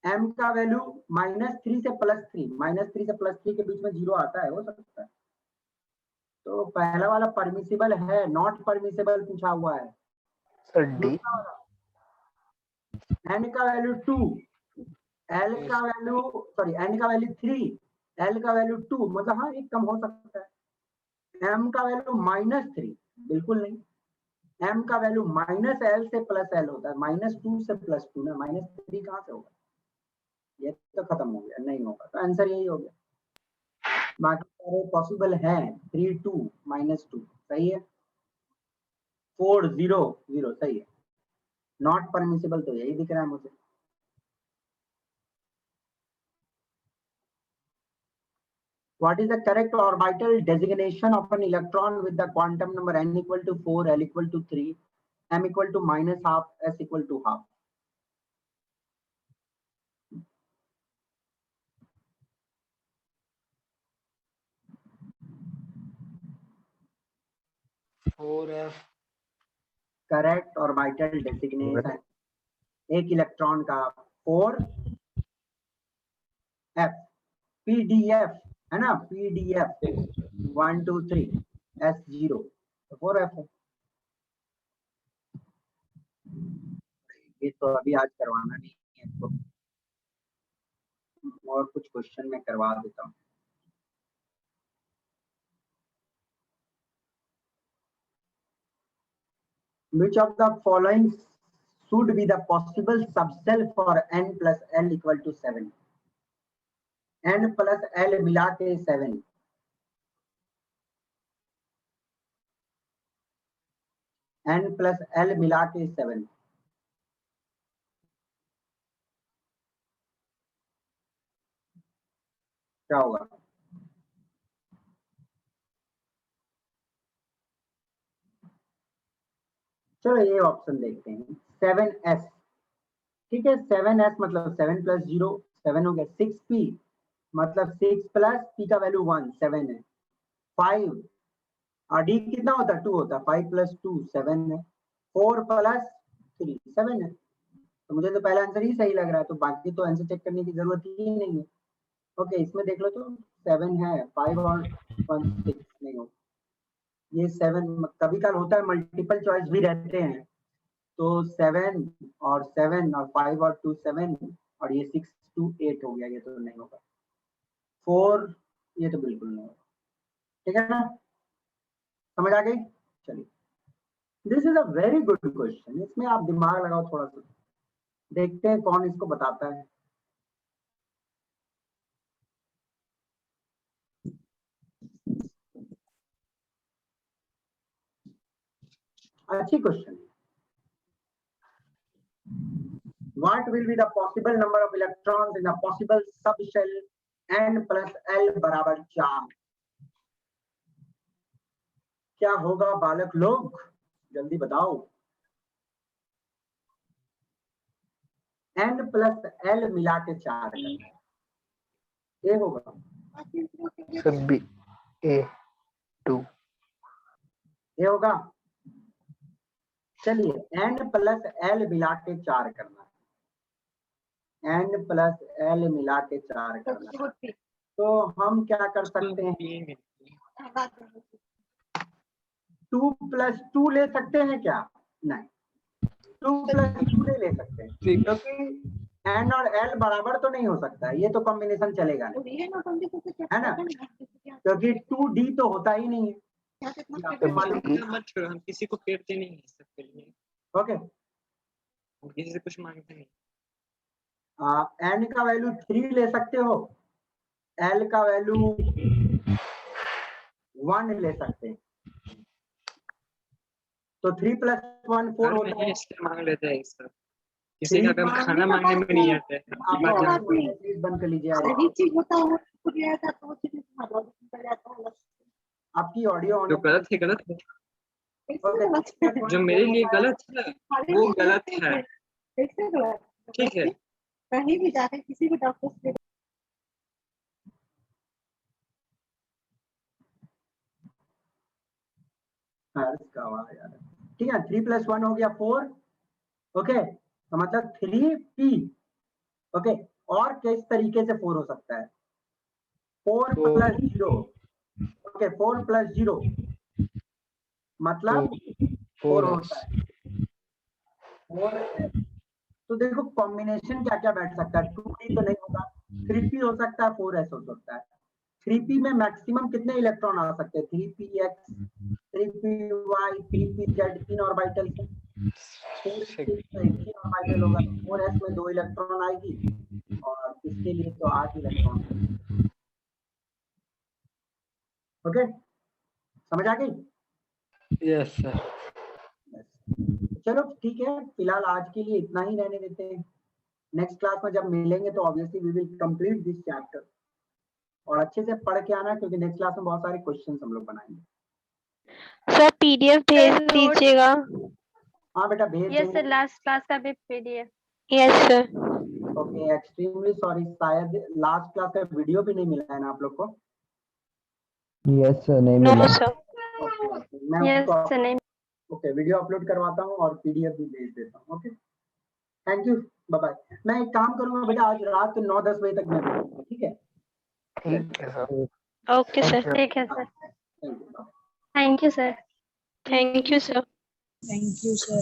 M का वैल्यू -3 से +3, -3 से +3 के बीच में 0 आता है, हो सकता है। तो पहला वाला परमिसिबल है, नॉट परमिसिबल पूछा हुआ है। Sir, D. N का वैल्यू 2, L का वैल्यू सॉरी N का वैल्यू 3, L का वैल्यू 2, मतलब हाँ एक कम हो सकता है। M का वैल्यू -3, बिल्कुल नहीं। M का वैल्यू -L से +L होता है, -2 से +2 ना, -3 कहाँ से होगा? ये तो खत्म हो गया, नहीं होगा, तो आंसर यही हो गया। बाकी सारे पॉसिबल हैं, 3 2 -2 सही है, 4 0 0 सही है, नॉट परमिसिबल तो यही दिख रहा है मुझे। What is the correct orbital designation of an electron with the quantum number n equal to 4, L equal to 3, m equal to -half, s equal to half? Correct orbital designation एक electron का 4 f pdf है ना, pdf 1 2 3 s0 तो 4f है। ये तो अभी आज करवाना नहीं है इसको, और कुछ क्वेश्चन में करवा देता हूँ। Which of the following should be the possible subcell for n plus l equal to 7? n plus l मिला के 7, n plus l मिला के 7, क्या होगा? चलो ये ऑप्शन देखते हैं, 7s, ठीक है, 7s मतलब 7 + 0 7 हो गया, 6p मतलब 6 + p का वैल्यू 1 7 है, 5 और d कितना होता है 2 होता है, 5 + 2 7 है, 4 + 3 7 है। तो मुझे तो पहला आंसर ही सही लग रहा है, तो बाकी तो आंसर चेक करने की जरूरत ही नहीं है। ओके, इसमें देख लो तो 7 है, 5 और 1 6 नहीं हो, ये 7 कभी कभी होता है, मल्टीपल चॉइस भी रहते हैं, तो 7 और 7 और 5 और 2 7 और ये 6 2 8 हो गया, ये तो नहीं होगा। 4 ये तो बिल्कुल नहीं होगा, ठीक है ना, समझ आ गई? चलिए, this is a very good question, इसमें आप दिमाग लगाओ थोड़ा सा, देखते हैं कौन इसको बताता है। अच्छी क्वेश्चन है। What will be the possible number of electrons in a possible subshell n plus l बराबर 4? क्या होगा बालक लोग, जल्दी बताओ। n plus l मिला के 4 करना है, ये होगा सर बी ए 2, ये होगा। चलिए, n plus l मिला के 4 करना है, n plus l मिला के 4 करना है, तो हम क्या कर सकते हैं, 2 + 2 ले सकते हैं क्या? नहीं, 2 + 2 नहीं ले सकते, क्योंकि n और l बराबर तो नहीं हो सकता है, ये तो कॉम्बिनेशन चलेगा नहीं, है ना, क्योंकि 2d तो होता ही नहीं है। मत छोड़ो, हम किसी को फेरते नहीं है सबके लिए, ओके, हम किसी से कुछ मांगते नहीं। n का वैल्यू 3 ले सकते हो, l का वैल्यू 1 ले सकते हैं, तो 3 + 1 4 होता है। इससे मांग लेते हैं सब, किसी का काम खाना मांगने में नहीं आता है। प्लीज बंद कर लीजिए, आपकी ऑडियो जो गलत है गलत है, जो मेरे लिए गलत है वो गलत है, ठीक है। कहीं भी जाके किसी भी डॉक्टर से ठीक है, 3 + 1 हो गया 4, ओके, तो मतलब 3p, ओके, और किस तरीके से 4 हो सकता है, 4 + 0, ओके, 4 + 0 मतलब 4 होता है, 4 तो देखो कॉम्बिनेशन क्या क्या बैठ सकता है, 2d तो नहीं होगा, 3p हो सकता है, 4s हो सकता है, 3p में मैक्सिमम कितने इलेक्ट्रॉन आ सकते हैं? 3px, 3py, 3pz, 3 ऑर्बिटल से 4s एक ही ऑर्बिटल होगा, 4s में 2 इलेक्ट्रॉन आएगी और इसके लिए तो 8 इलेक्ट्रॉन। ओके, समझ आ गई? Yes sir. चलो ठीक है, फिलहाल आज के लिए इतना ही रहने देते हैं। नेक्स्ट क्लास में जब मिलेंगे तो obviously we will complete this chapter, और अच्छे से पढ़ के आना क्योंकि नेक्स्ट क्लास में बहुत सारे क्वेश्चंस हम लोग बनाएंगे। सर पीडीएफ भेज दीजिएगा। हाँ बेटा भेज यस सर, देंगे। लास्ट क्लास का भी PDF. Yes sir. Okay, extremely sorry, शायद लास्ट क्लास का वीडियो भी नहीं मिला है ना आप लोग को? यस सर, नहीं नो मिला। सर। मैं यस सर नहीं। ओके वीडियो अपलोड करवाता हूँ और पीडीएफ भी भेज देता हूँ। Okay, thank you, bye bye. मैं एक काम करूंगा बेटा, आज रात 9-10 बजे तक मैं मिलूंगा, ठीक है? ठीक है सर। ओके सर, ठीक है sir. Thank you. Thank you sir. Thank you sir. Thank you, sir.